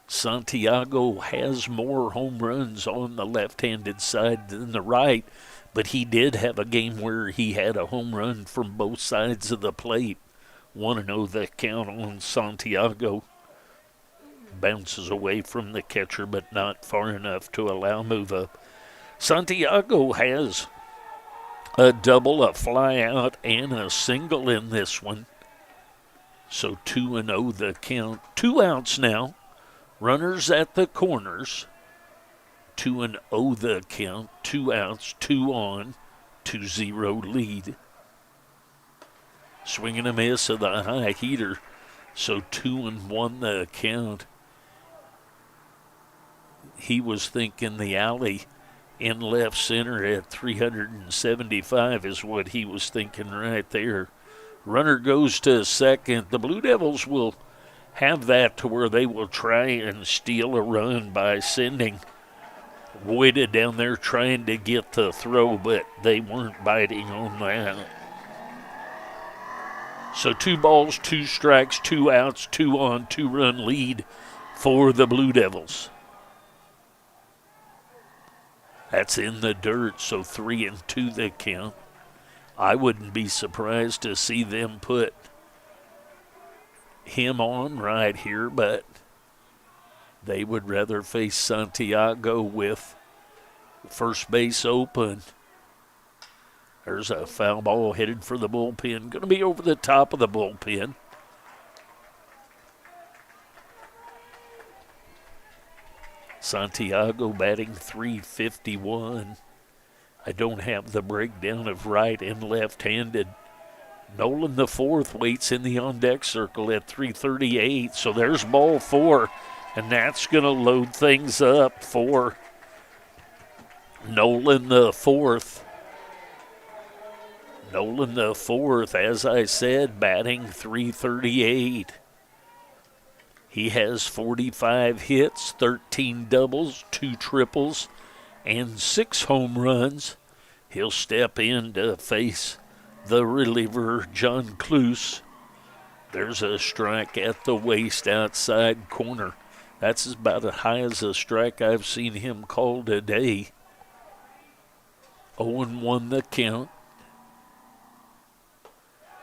Santiago has more home runs on the left-handed side than the right, but he did have a game where he had a home run from both sides of the plate. 1-0 the count on Santiago. Bounces away from the catcher, but not far enough to allow move up. Santiago has a double, a fly out, and a single in this one. So 2-0 the count. 2 outs now. Runners at the corners. 2-0 the count. 2 outs, 2 on, 2-0 lead. Swing and a miss of the high heater. So 2-1 the count. He was thinking the alley in left center at 375 is what he was thinking right there. Runner goes to second. The Blue Devils will have that to where they will try and steal a run by sending Wada down there trying to get the throw, but they weren't biting on that. So 2 balls, 2 strikes, 2 outs, 2 on, 2-run lead for the Blue Devils. That's in the dirt, so 3-2 the count. I wouldn't be surprised to see them put him on right here, but they would rather face Santiago with first base open. There's a foul ball headed for the bullpen. Going to be over the top of the bullpen. Santiago batting .351. I don't have the breakdown of right and left-handed. Nolan the fourth waits in the on-deck circle at .338. So there's ball 4, and that's going to load things up for Nolan the fourth. Nolan the fourth, as I said, batting .338. He has 45 hits, 13 doubles, 2 triples, and 6 home runs. He'll step in to face the reliever, John Cluse. There's a strike at the waist outside corner. That's about as high as a strike I've seen him call today. 0-1 the count.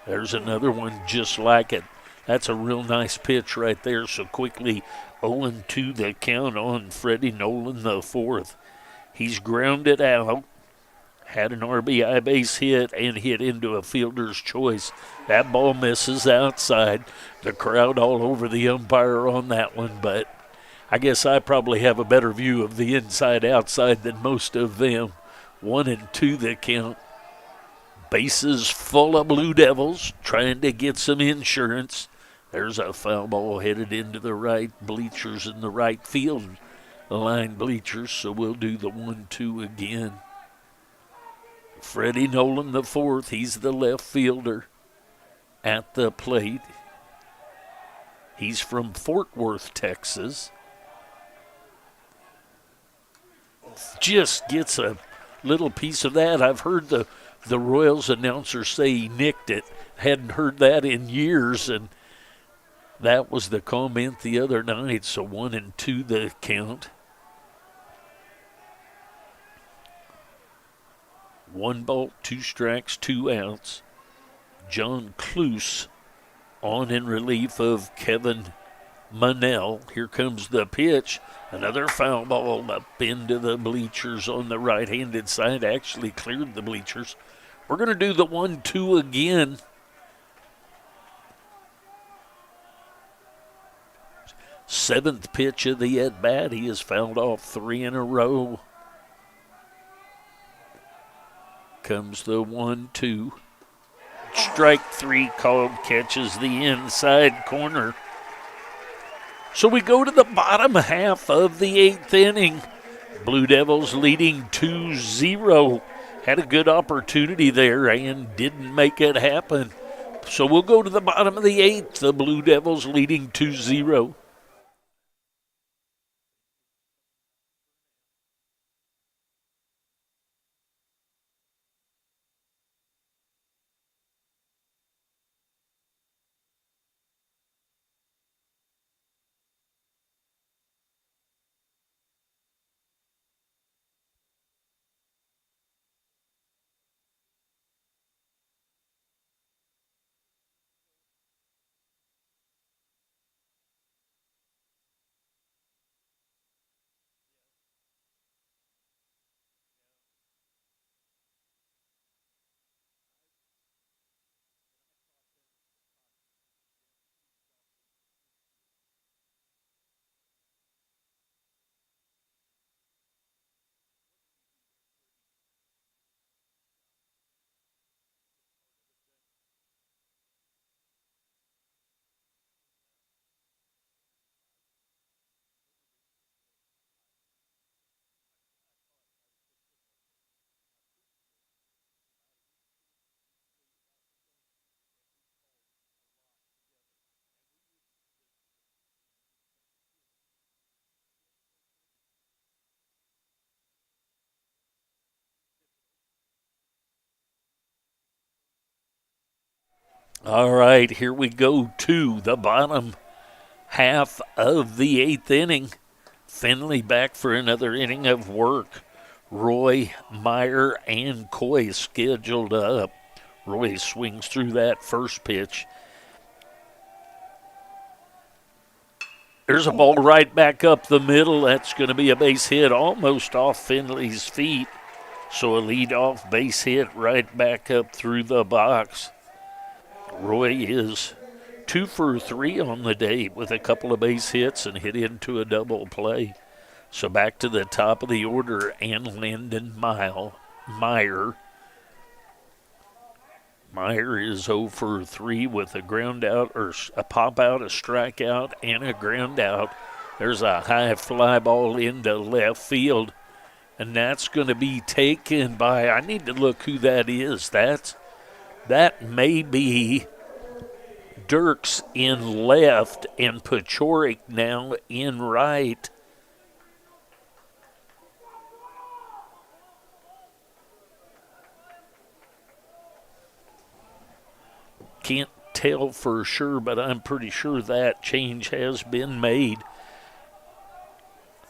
There's another one just like it. That's a real nice pitch right there. So quickly 0-2 the count on Freddie Nolan the fourth. He's grounded out. Had an RBI base hit and hit into a fielder's choice. That ball misses outside. The crowd all over the umpire on that one, but I guess I probably have a better view of the inside-outside than most of them. 1-2 the count. Bases full of Blue Devils trying to get some insurance. There's a foul ball headed into the right bleachers in the right field line bleachers, so we'll do the 1-2 again. Freddie Nolan the fourth, he's the left fielder at the plate. He's from Fort Worth, Texas. Just gets a little piece of that. I've heard the Royals announcer say he nicked it. Hadn't heard that in years, and that was the comment the other night. So 1-2 the count. 1 ball, 2 strikes, 2 outs. John Cluse on in relief of Kevin Monell. Here comes the pitch. Another foul ball up into the bleachers on the right-handed side. Actually cleared the bleachers. We're going to do the 1-2 again. Seventh pitch of the at-bat. He has fouled off 3 in a row. Comes the 1-2. Strike 3 called, catches the inside corner. So we go to the bottom half of the 8th inning. Blue Devils leading 2-0. Had a good opportunity there and didn't make it happen. So we'll go to the bottom of the 8th. The Blue Devils leading 2-0. All right, here we go to the bottom half of the 8th inning. Finley back for another inning of work. Roy, Meyer, and Coy scheduled up. Roy swings through that first pitch. There's a ball right back up the middle. That's going to be a base hit almost off Finley's feet. So a leadoff base hit right back up through the box. Roy is 2 for 3 on the day with a couple of base hits and hit into a double play. So back to the top of the order, and Landon Meyer. Meyer is 0 for 3 with a ground out, or a pop out, a strikeout, and a ground out. There's a high fly ball into left field, and that's going to be taken by, I need to look who that is. That may be Dirks in left and Pachorik now in right. Can't tell for sure, but I'm pretty sure that change has been made.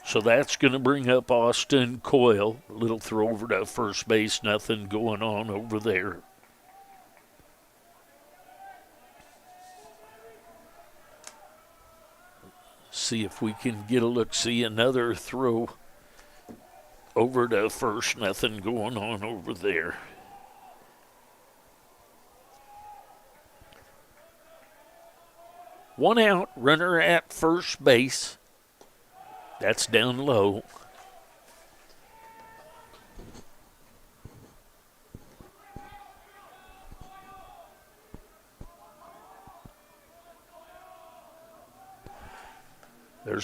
So that's going to bring up Austin Coyle. A little throw over to first base, nothing going on over there. See if we can get a look. See another throw over to first, nothing going on over there. One out, runner at first base. That's down low.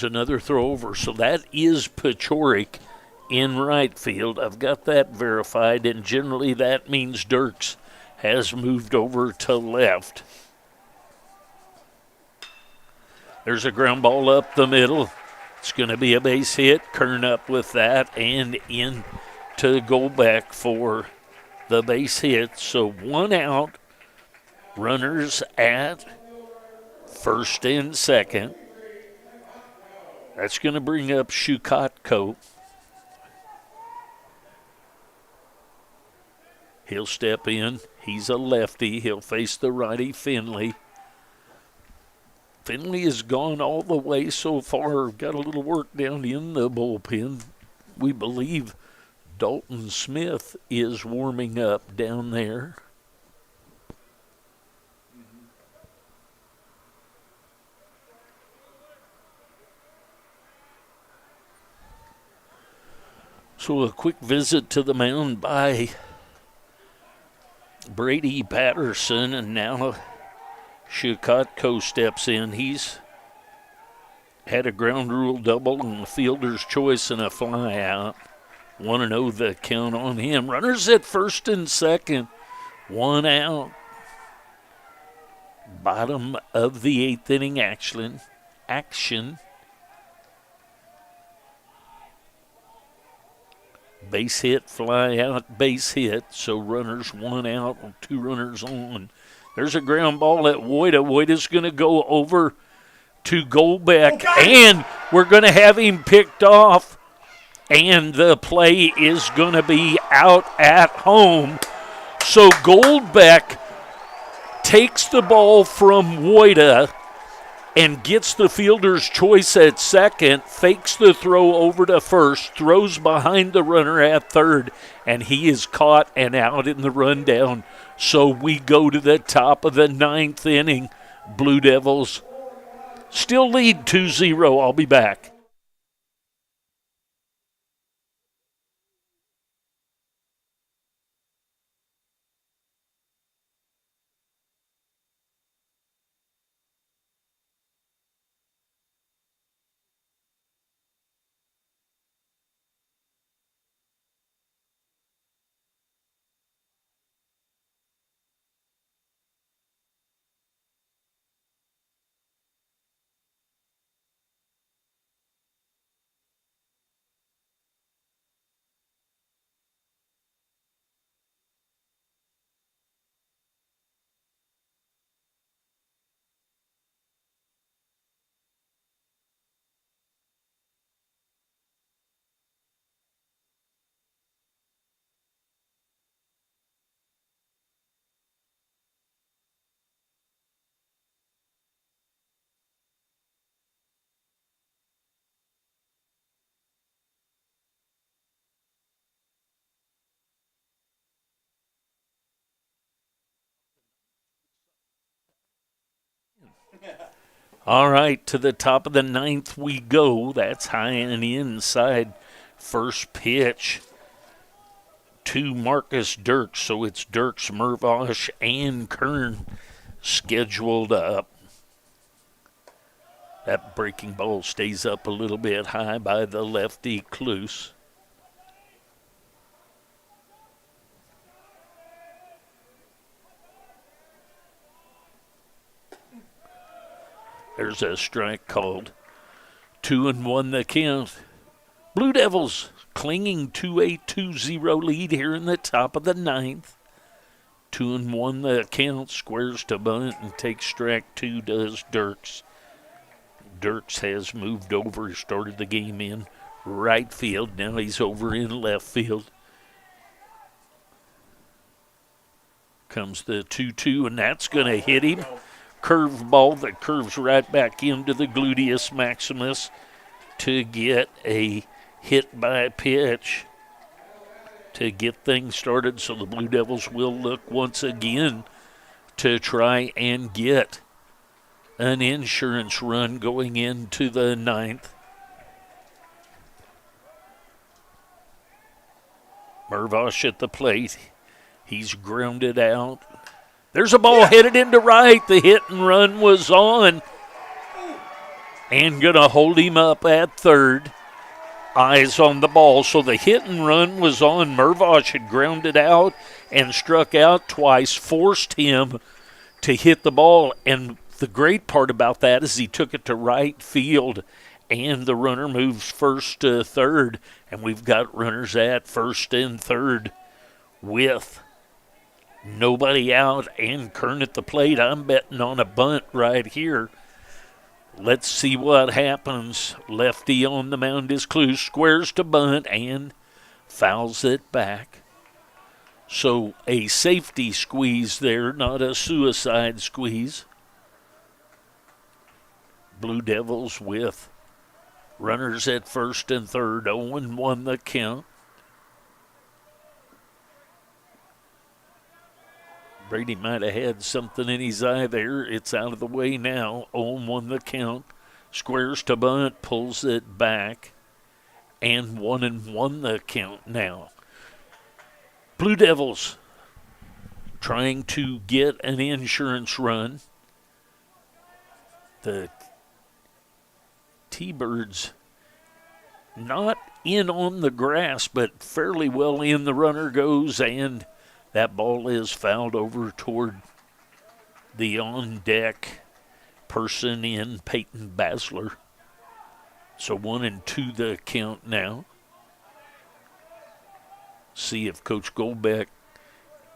There's another throw over. So that is Pachorik in right field. I've got that verified, and generally that means Dirks has moved over to left. There's a ground ball up the middle. It's going to be a base hit. Kern up with that and in to go back for the base hit. So 1 out. Runners at first and second. That's going to bring up Shukotko. He'll step in. He's a lefty. He'll face the righty Finley. Finley has gone all the way so far. Got a little work down in the bullpen. We believe Dalton Smith is warming up down there. So a quick visit to the mound by Brady Patterson, and now Shukotko steps in. He's had a ground rule double and a fielder's choice and a fly out. 1-0 the count on him. Runners at first and second. 1 out. Bottom of the 8th inning action. Base hit, fly out, base hit. So runners 1 out, 2 runners on. There's a ground ball at Wojda. Wojda's going to go over to Goldbeck, and we're going to have him picked off. And the play is going to be out at home. So Goldbeck takes the ball from Wojda and gets the fielder's choice at second, fakes the throw over to first, throws behind the runner at third, and he is caught and out in the rundown. So we go to the top of the 9th inning. Blue Devils still lead 2-0. I'll be back. All right, to the top of the 9th we go. That's high and inside. First pitch to Marcus Dirks. So it's Dirks, Mervosh, and Kern scheduled up. That breaking ball stays up a little bit high by the lefty Kluse. There's a strike called. 2-1 the count. Blue Devils clinging to a 2-0 lead here in the top of the 9th. 2-1 the count. Squares to bunt and takes strike 2 does Dirks. Dirks has moved over. He started the game in right field. Now he's over in left field. Comes the 2-2, and that's going to hit him. Curve ball that curves right back into the gluteus maximus to get a hit by pitch to get things started. So the Blue Devils will look once again to try and get an insurance run going into the 9th. Mervosh at the plate. He's grounded out. There's a ball headed into right. The hit and run was on. and going to hold him up at third. Eyes on the ball. So the hit and run was on. Mervosh had grounded out and struck out twice, forced him to hit the ball. And the great part about that is he took it to right field, and the runner moves first to third. And we've got runners at first and third with nobody out and Kern at the plate. I'm betting on a bunt right here. Let's see what happens. Lefty on the mound is Clue. Squares to bunt and fouls it back. So a safety squeeze there, not a suicide squeeze. Blue Devils with runners at first and third. 0-1 the count. Brady might have had something in his eye there. It's out of the way now. 0-1 the count. Squares to bunt, pulls it back. And 1-1 the count now. Blue Devils trying to get an insurance run. The T-Birds not in on the grass, but fairly well in. The runner goes, and that ball is fouled over toward the on-deck person in Peyton Basler. So 1-2 the count now. See if Coach Goldbeck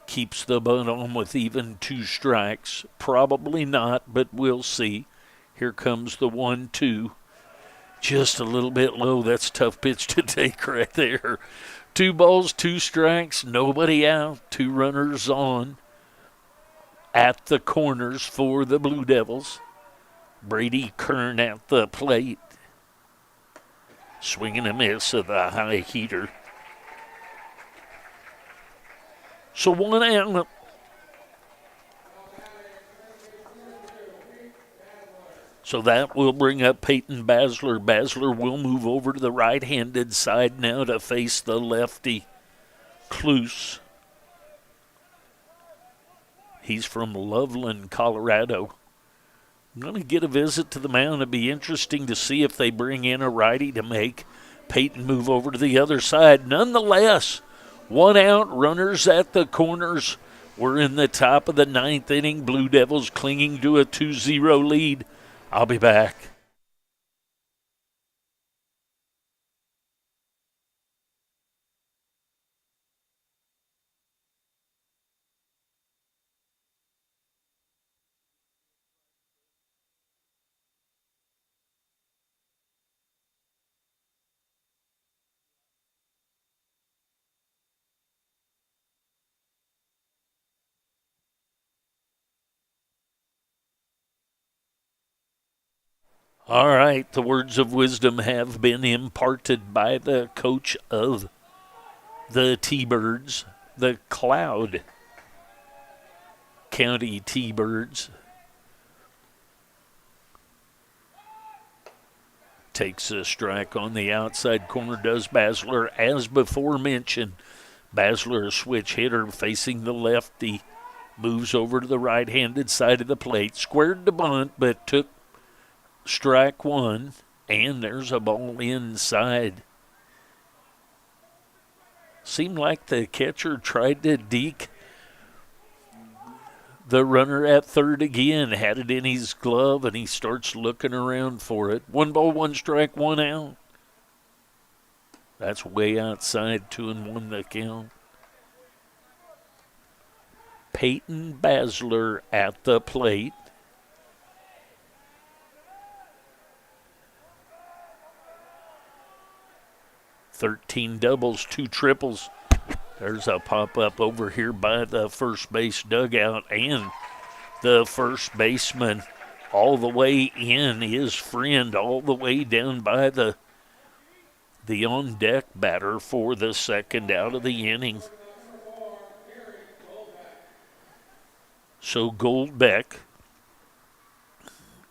keeps the bunt on with even 2 strikes. Probably not, but we'll see. Here comes the 1-2. Just a little bit low. That's a tough pitch to take right there. 2 balls, 2 strikes, nobody out. 2 runners on at the corners for the Blue Devils. Brady Kern at the plate. Swinging a miss of the high heater. So 1 out. So that will bring up Peyton Basler. Basler will move over to the right-handed side now to face the lefty, Cluse. He's from Loveland, Colorado. I'm going to get a visit to the mound. It'd be interesting to see if they bring in a righty to make Peyton move over to the other side. Nonetheless, 1 out, runners at the corners. We're in the top of the 9th inning. Blue Devils clinging to a 2-0 lead. I'll be back. All right, the words of wisdom have been imparted by the coach of the T-Birds, the Cloud County T-Birds. Takes a strike on the outside corner, does Basler. As before mentioned, Basler, a switch hitter facing the lefty, moves over to the right-handed side of the plate. Squared to bunt, but took strike 1, and there's a ball inside. Seemed like the catcher tried to deke the runner at third again, had it in his glove, and he starts looking around for it. 1 ball, 1 strike, 1 out. That's way outside, 2-1 the count. Peyton Basler at the plate. "13 doubles, 2 triples." There's a pop-up over here by the first base dugout, and the first baseman all the way in, his friend all the way down by the on-deck batter for the second out of the inning. So Goldbeck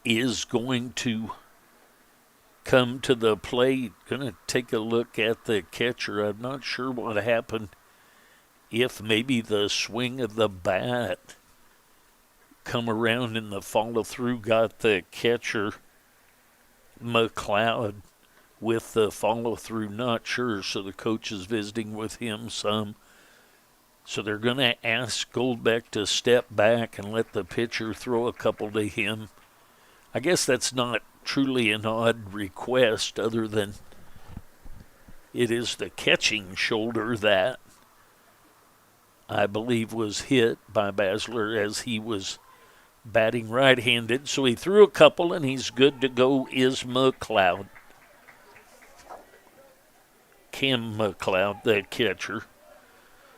is going to come to the plate. Going to take a look at the catcher. I'm not sure what happened. If maybe the swing of the bat come around and the follow-through got the catcher McLeod with the follow-through, not sure, so the coach is visiting with him some. So they're going to ask Goldbeck to step back and let the pitcher throw a couple to him. I guess that's not truly an odd request, other than it is the catching shoulder that I believe was hit by Basler as he was batting right-handed. So he threw a couple, and he's good to go, is McLeod. Cam McLeod, the catcher.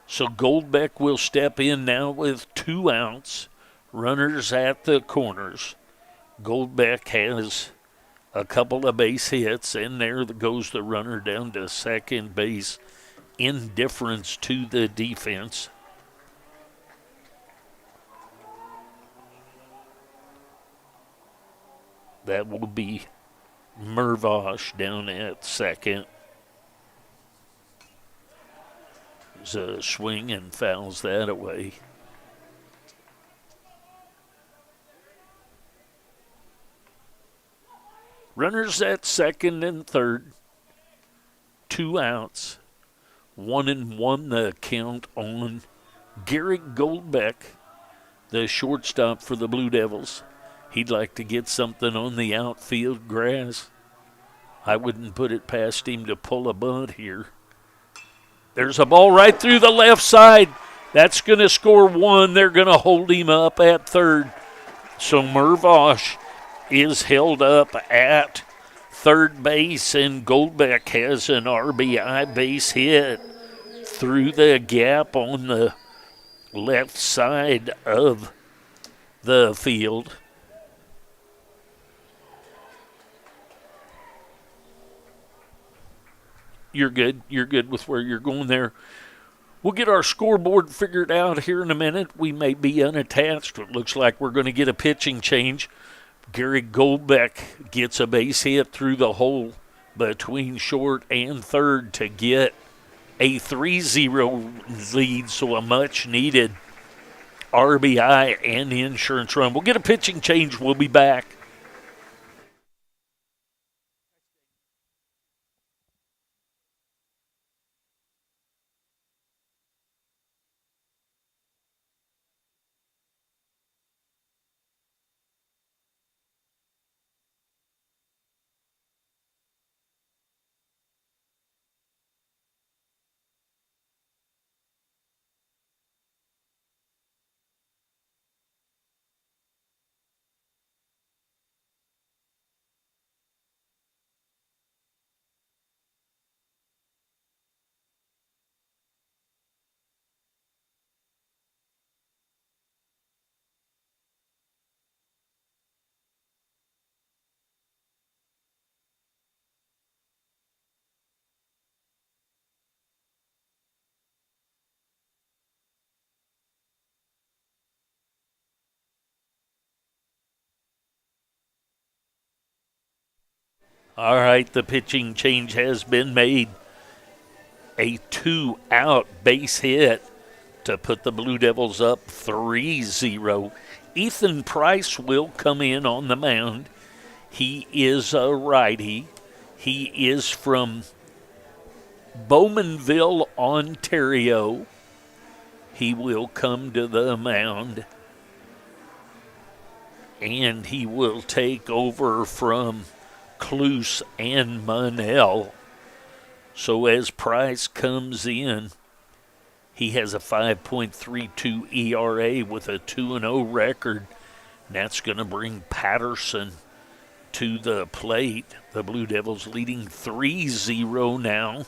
So Goldbeck will step in now with 2 outs, runners at the corners. Goldbeck has a couple of base hits, and there goes the runner down to second base. Indifference to the defense. That will be Mervosh down at second. There's a swing and fouls that away. Runners at second and third. 2 outs. 1-1 the count on Garrett Goldbeck, the shortstop for the Blue Devils. He'd like to get something on the outfield grass. I wouldn't put it past him to pull a bunt here. There's a ball right through the left side. That's going to score 1. They're going to hold him up at third. So Mervosh is held up at third base, and Goldbeck has an RBI base hit through the gap on the left side of the field. You're good. You're good with where you're going there. We'll get our scoreboard figured out here in a minute. We may be unattached. It looks like we're going to get a pitching change. Gary Goldbeck gets a base hit through the hole between short and third to get a 3-0 lead, so a much-needed RBI and insurance run. We'll get a pitching change. We'll be back. All right, the pitching change has been made. A 2-out base hit to put the Blue Devils up 3-0. Ethan Price will come in on the mound. He is a righty. He is from Bowmanville, Ontario. He will come to the mound, and he will take over from Cluse and Monell. So as Price comes in, he has a 5.32 ERA with a 2-0 record. And that's going to bring Patterson to the plate. The Blue Devils leading 3-0 now.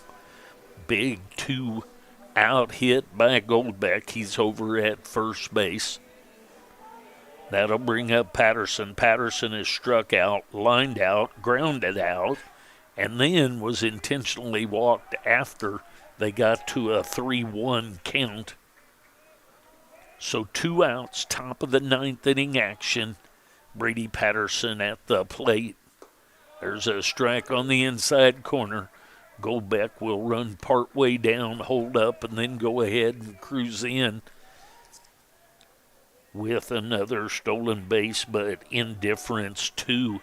Big 2-out hit by Goldbeck. He's over at first base. That'll bring up Patterson. Patterson is struck out, lined out, grounded out, and then was intentionally walked after they got to a 3-1 count. So 2 outs, top of the 9th inning action. Brady Patterson at the plate. There's a strike on the inside corner. Goldbeck will run partway down, hold up, and then go ahead and cruise in with another stolen base, but indifference to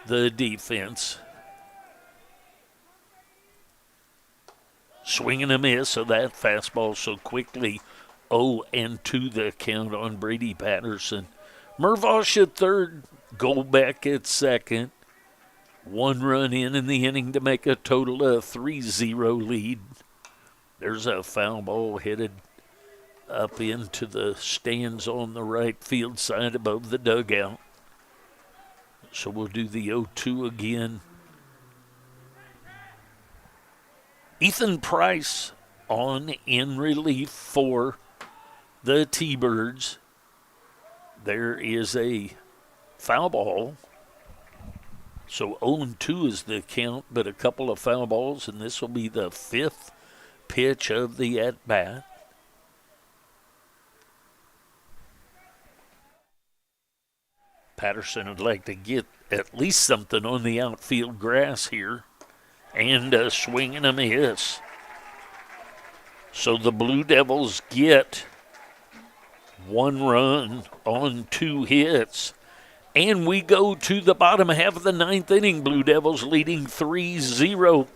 the defense. Swing and a miss of that fastball so quickly. 0-2 the count on Brady Patterson. Mervosh at third, Goldbeck at second. 1 run in the inning to make a total of 3-0 lead. There's a foul ball headed up into the stands on the right field side above the dugout. So we'll do the 0-2 again. Ethan Price on in relief for the T-Birds. There is a foul ball. So 0-2 is the count, but a couple of foul balls, and this will be the 5th pitch of the at-bat. Patterson would like to get at least something on the outfield grass here. And a swing and a miss. So the Blue Devils get 1 run on 2 hits. And we go to the bottom half of the 9th inning. Blue Devils leading 3-0.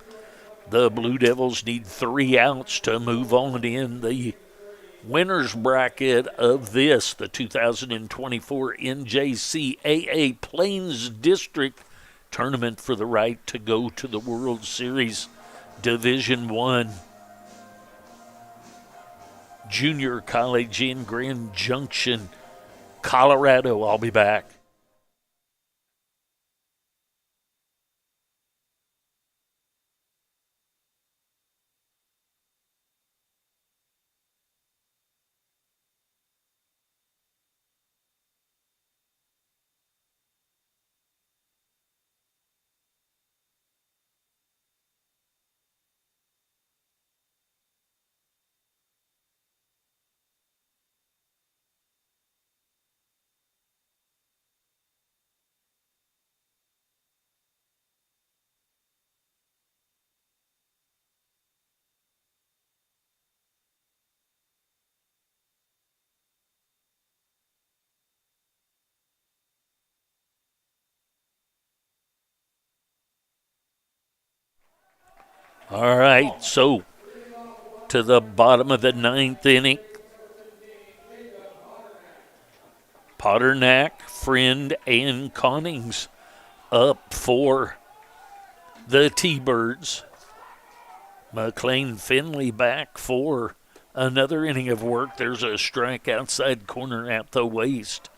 The Blue Devils need 3 outs to move on in the winner's bracket of this, the 2024 NJCAA Plains District Tournament for the right to go to the World Series Division I Junior College in Grand Junction, Colorado. I'll be back. All right, so to the bottom of the 9th inning. Potternack, Friend, and Connings up for the T-Birds. McLean Finley back for another inning of work. There's a strike outside corner at the waist.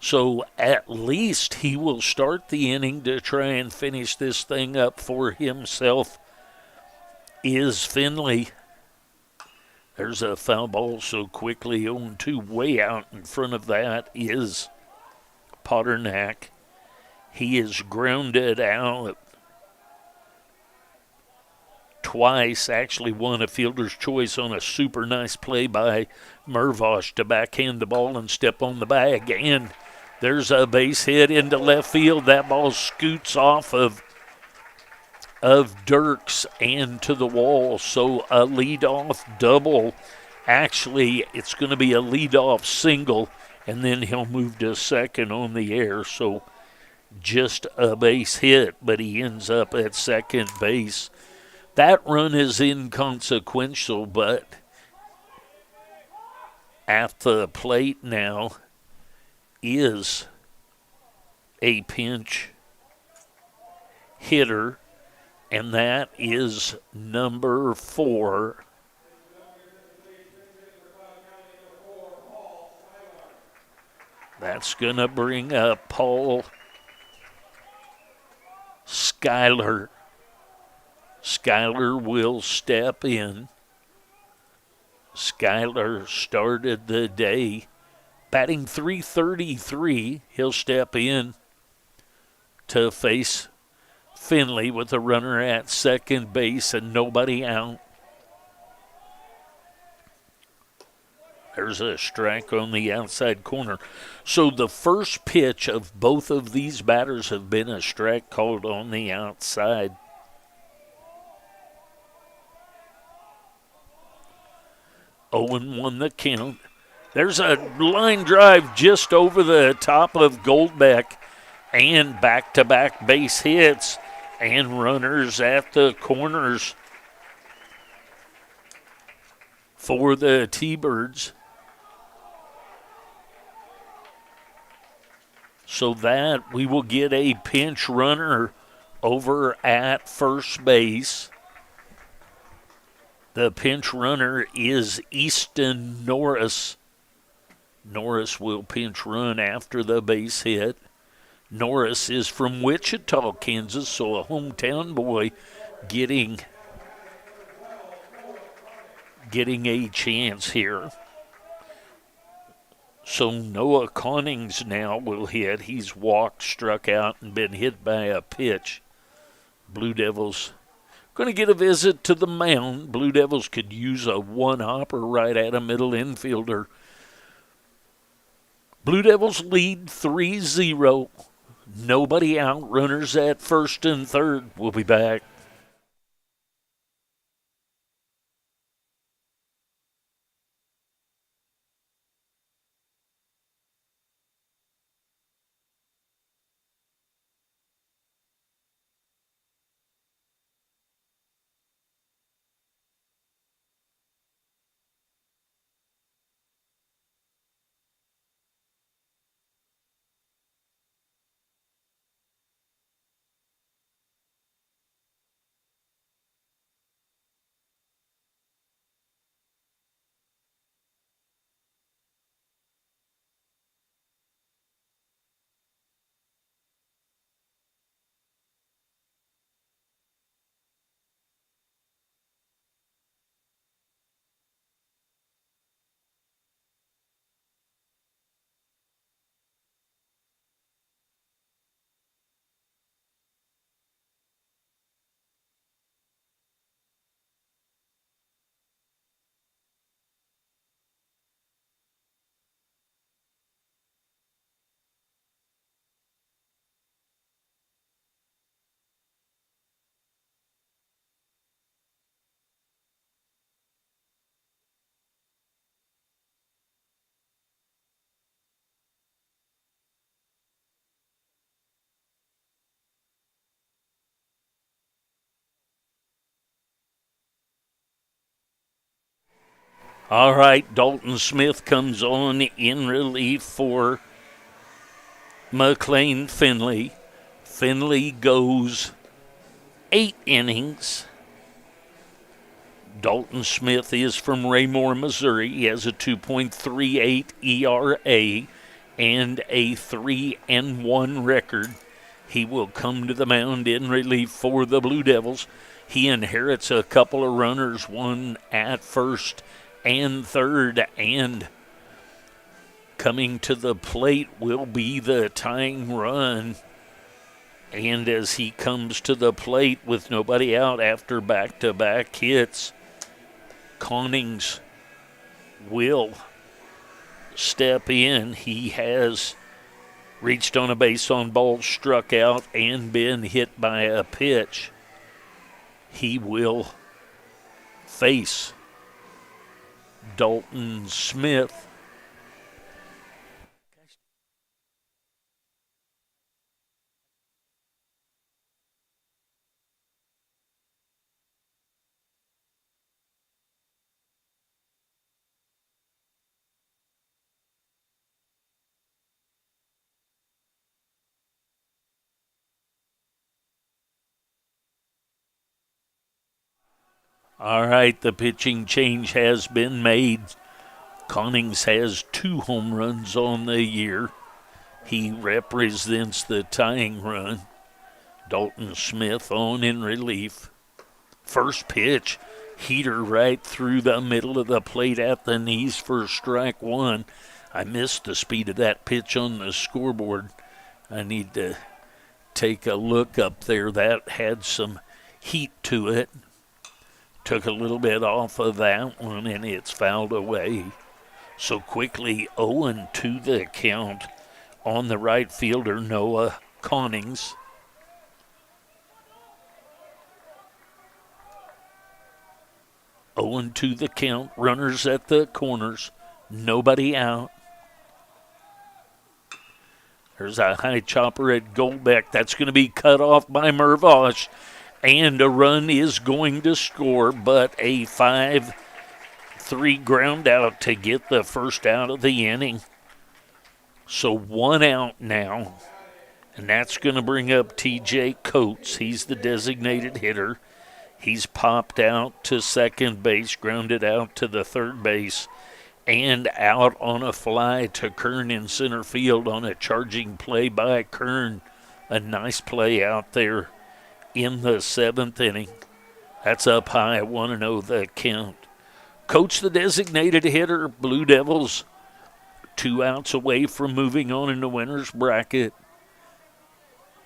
So at least he will start the inning to try and finish this thing up for himself. Is Finley. There's a foul ball so quickly 0-2. Way out in front of that is Potternack. He is grounded out twice. Actually won a fielder's choice on a super nice play by Mervosh to backhand the ball and step on the bag. And there's a base hit into left field. That ball scoots off of Dirks and to the wall. So a leadoff double. Actually, it's going to be a leadoff single, and then he'll move to second on the air. So just a base hit, but he ends up at second base. That run is inconsequential, but at the plate now is a pinch hitter, and that is number 4. That's going to bring up Paul Schuyler. Schuyler will step in. Schuyler started the day batting .333. He'll step in to face Finley with a runner at second base and nobody out. There's a strike on the outside corner. So the first pitch of both of these batters have been a strike called on the outside. Owen won the count. There's a line drive just over the top of Goldbeck. and back-to-back base hits and runners at the corners for the T-Birds. So that we will get a pinch runner over at first base. The pinch runner is Easton Norris. Norris will pinch run after the base hit. Norris is from Wichita, Kansas, so a hometown boy getting a chance here. So Noah Connings now will hit. He's walked, struck out, and been hit by a pitch. Blue Devils going to get a visit to the mound. Blue Devils could use a one-hopper right at a middle infielder. Blue Devils lead 3-0. Nobody out. Runners at first and third. We'll be back. All right, Dalton Smith comes on in relief for McLean Finley. Finley goes 8 innings. Dalton Smith is from Raymore, Missouri. He has a 2.38 ERA and a 3-1 record. He will come to the mound in relief for the Blue Devils. He inherits a couple of runners, one at first and third, and coming to the plate will be the tying run. And as he comes to the plate with nobody out after back-to-back hits, Connings will step in. He has reached on a base on balls, struck out, and been hit by a pitch. He will face Dalton Smith. All right, the pitching change has been made. Connings has 2 home runs on the year. He represents the tying run. Dalton Smith on in relief. First pitch, heater right through the middle of the plate at the knees for strike one. I missed the speed of that pitch on the scoreboard. I need to take a look up there. That had some heat to it. Took a little bit off of that one, and it's fouled away. So quickly 0-2 the count on the right fielder, Noah Connings. To the count, runners at the corners, nobody out. There's a high chopper at Goldbeck. That's going to be cut off by Mervosh. And a run is going to score, but a 5-3 ground out to get the first out of the inning. So 1 out now. And that's going to bring up TJ Coates. He's the designated hitter. He's popped out to second base, grounded out to the third base, and out on a fly to Kern in center field on a charging play by Kern. A nice play out there in the 7th inning. That's up high, 1-0 the count. Coach, the designated hitter, Blue Devils 2 outs away from moving on in the winner's bracket.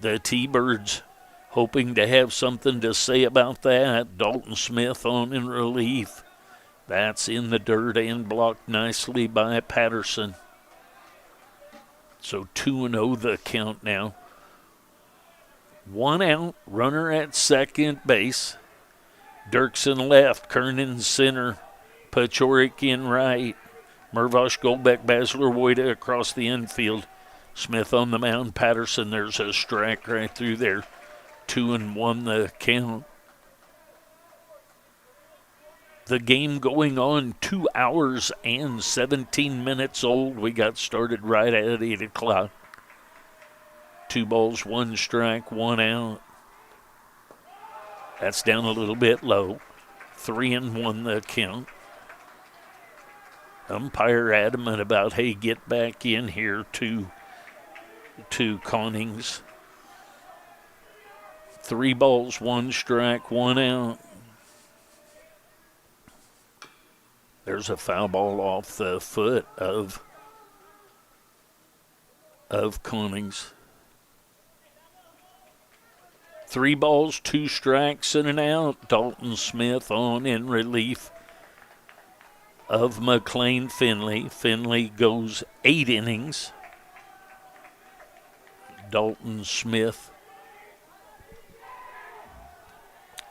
The T-Birds hoping to have something to say about that. Dalton Smith on in relief. That's in the dirt and blocked nicely by Patterson. So 2-0 the count now. 1 out, runner at second base. Dirksen left, Kernan center, Pachorik in right. Mervosh, Goldbeck, Basler, Wojda across the infield. Smith on the mound, Patterson, there's a strike right through there. 2-1 the count. The game going on 2 hours and 17 minutes old. We got started right at 8 o'clock. 2 balls, 1 strike, 1 out. That's down a little bit low. 3-1 the count. Umpire adamant about, hey, get back in here to Connings. 3 balls, 1 strike, 1 out. There's a foul ball off the foot of Connings. 3 balls, 2 strikes, and an out. Dalton Smith on in relief of McLean Finley. Finley goes 8 innings. Dalton Smith.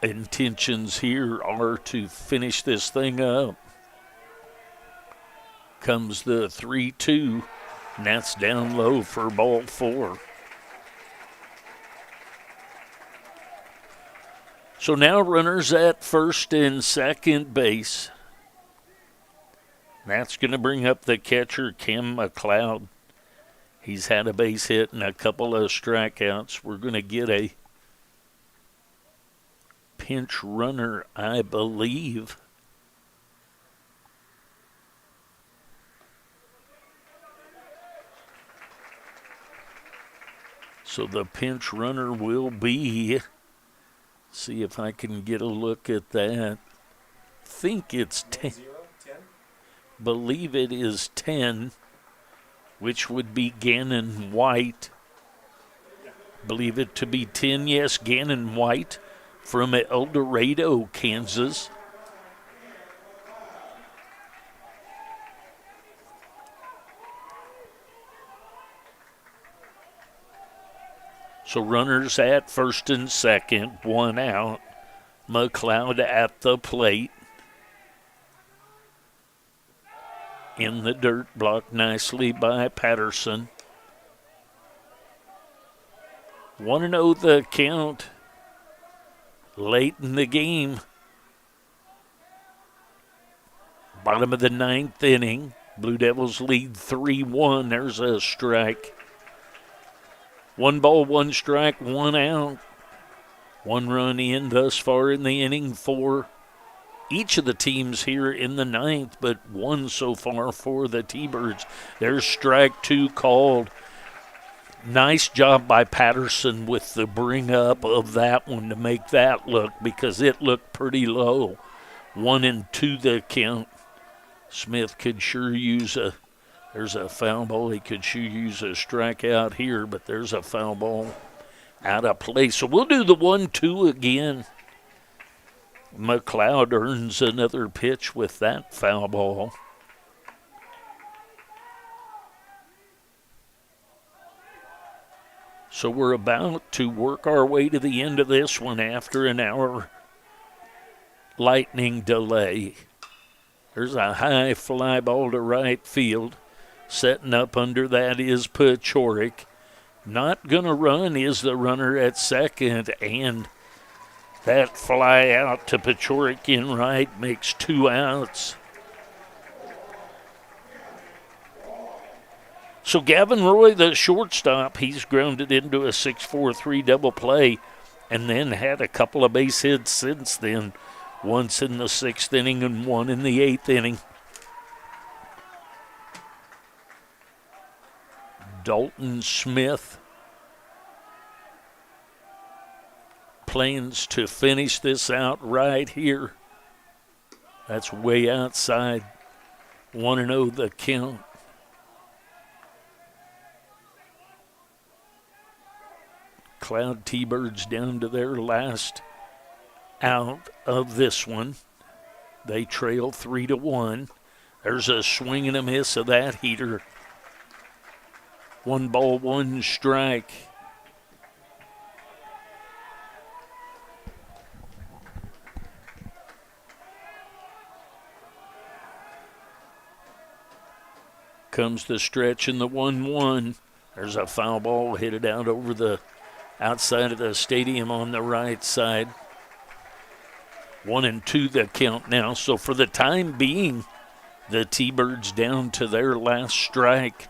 Intentions here are to finish this thing up. Comes the 3-2, and that's down low for ball 4. So now runners at first and second base. That's going to bring up the catcher, Kim McLeod. He's had a base hit and a couple of strikeouts. We're going to get a pinch runner, I believe. So the pinch runner will be, see if I can get a look at that. Think it's 10. Believe it is 10, which would be Gannon White. Believe it to be 10, yes, Gannon White from El Dorado, Kansas. So runners at first and second, 1 out. McLeod at the plate. In the dirt, blocked nicely by Patterson. 1-0 the count. Late in the game. Bottom of the 9th inning. Blue Devils lead 3-1. There's a strike. 1 ball, 1 strike, 1 out. 1 run in thus far in the inning for each of the teams here in the 9th, but 1 so far for the T-Birds. There's strike 2 called. Nice job by Patterson with the bring up of that one to make that look, because it looked pretty low. 1-2 the count. Smith could sure use there's a foul ball. He could sure use a strikeout here, but there's a foul ball out of play. So we'll do the 1-2 again. McLeod earns another pitch with that foul ball. So we're about to work our way to the end of this one after an hour lightning delay. There's a high fly ball to right field. Setting up under that is Pachorik. Not going to run is the runner at second, and that fly out to Pachorik in right makes 2 outs. So Gavin Roy, the shortstop, he's grounded into a 6-4-3 double play and then had a couple of base hits since then, once in the 6th inning and one in the 8th inning. Dalton Smith plans to finish this out right here. That's way outside. 1-0 the count. Cloud T-Birds down to their last out of this one. They trail 3-1. There's a swing and a miss of that heater. 1 ball, 1 strike. Comes the stretch in the 1-1. There's a foul ball headed out over the outside of the stadium on the right side. 1-2 the count now. So for the time being, the T-Birds down to their last strike.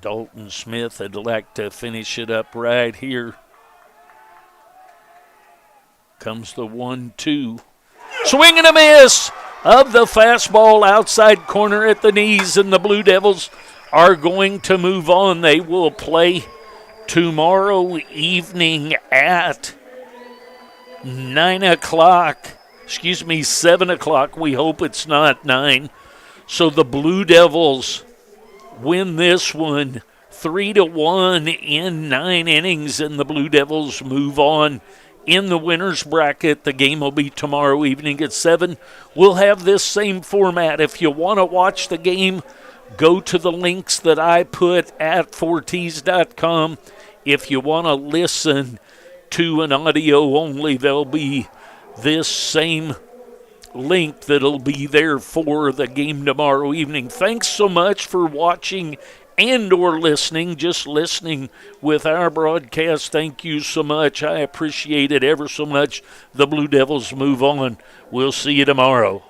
Dalton Smith would like to finish it up right here. Comes the 1-2. Swing and a miss of the fastball outside corner at the knees, and the Blue Devils are going to move on. They will play tomorrow evening at 7 o'clock. We hope it's not 9. So the Blue Devils win this one 3-1 in 9 innings, and the Blue Devils move on in the winner's bracket. The game will be tomorrow evening at 7. We'll have this same format. If you want to watch the game, go to the links that I put at fortees.com. If you want to listen to an audio only, there'll be this same link that'll be there for the game tomorrow evening. Thanks so much for watching and or listening, just listening with our broadcast. Thank you so much. I appreciate it ever so much. The Blue Devils move on. We'll see you tomorrow.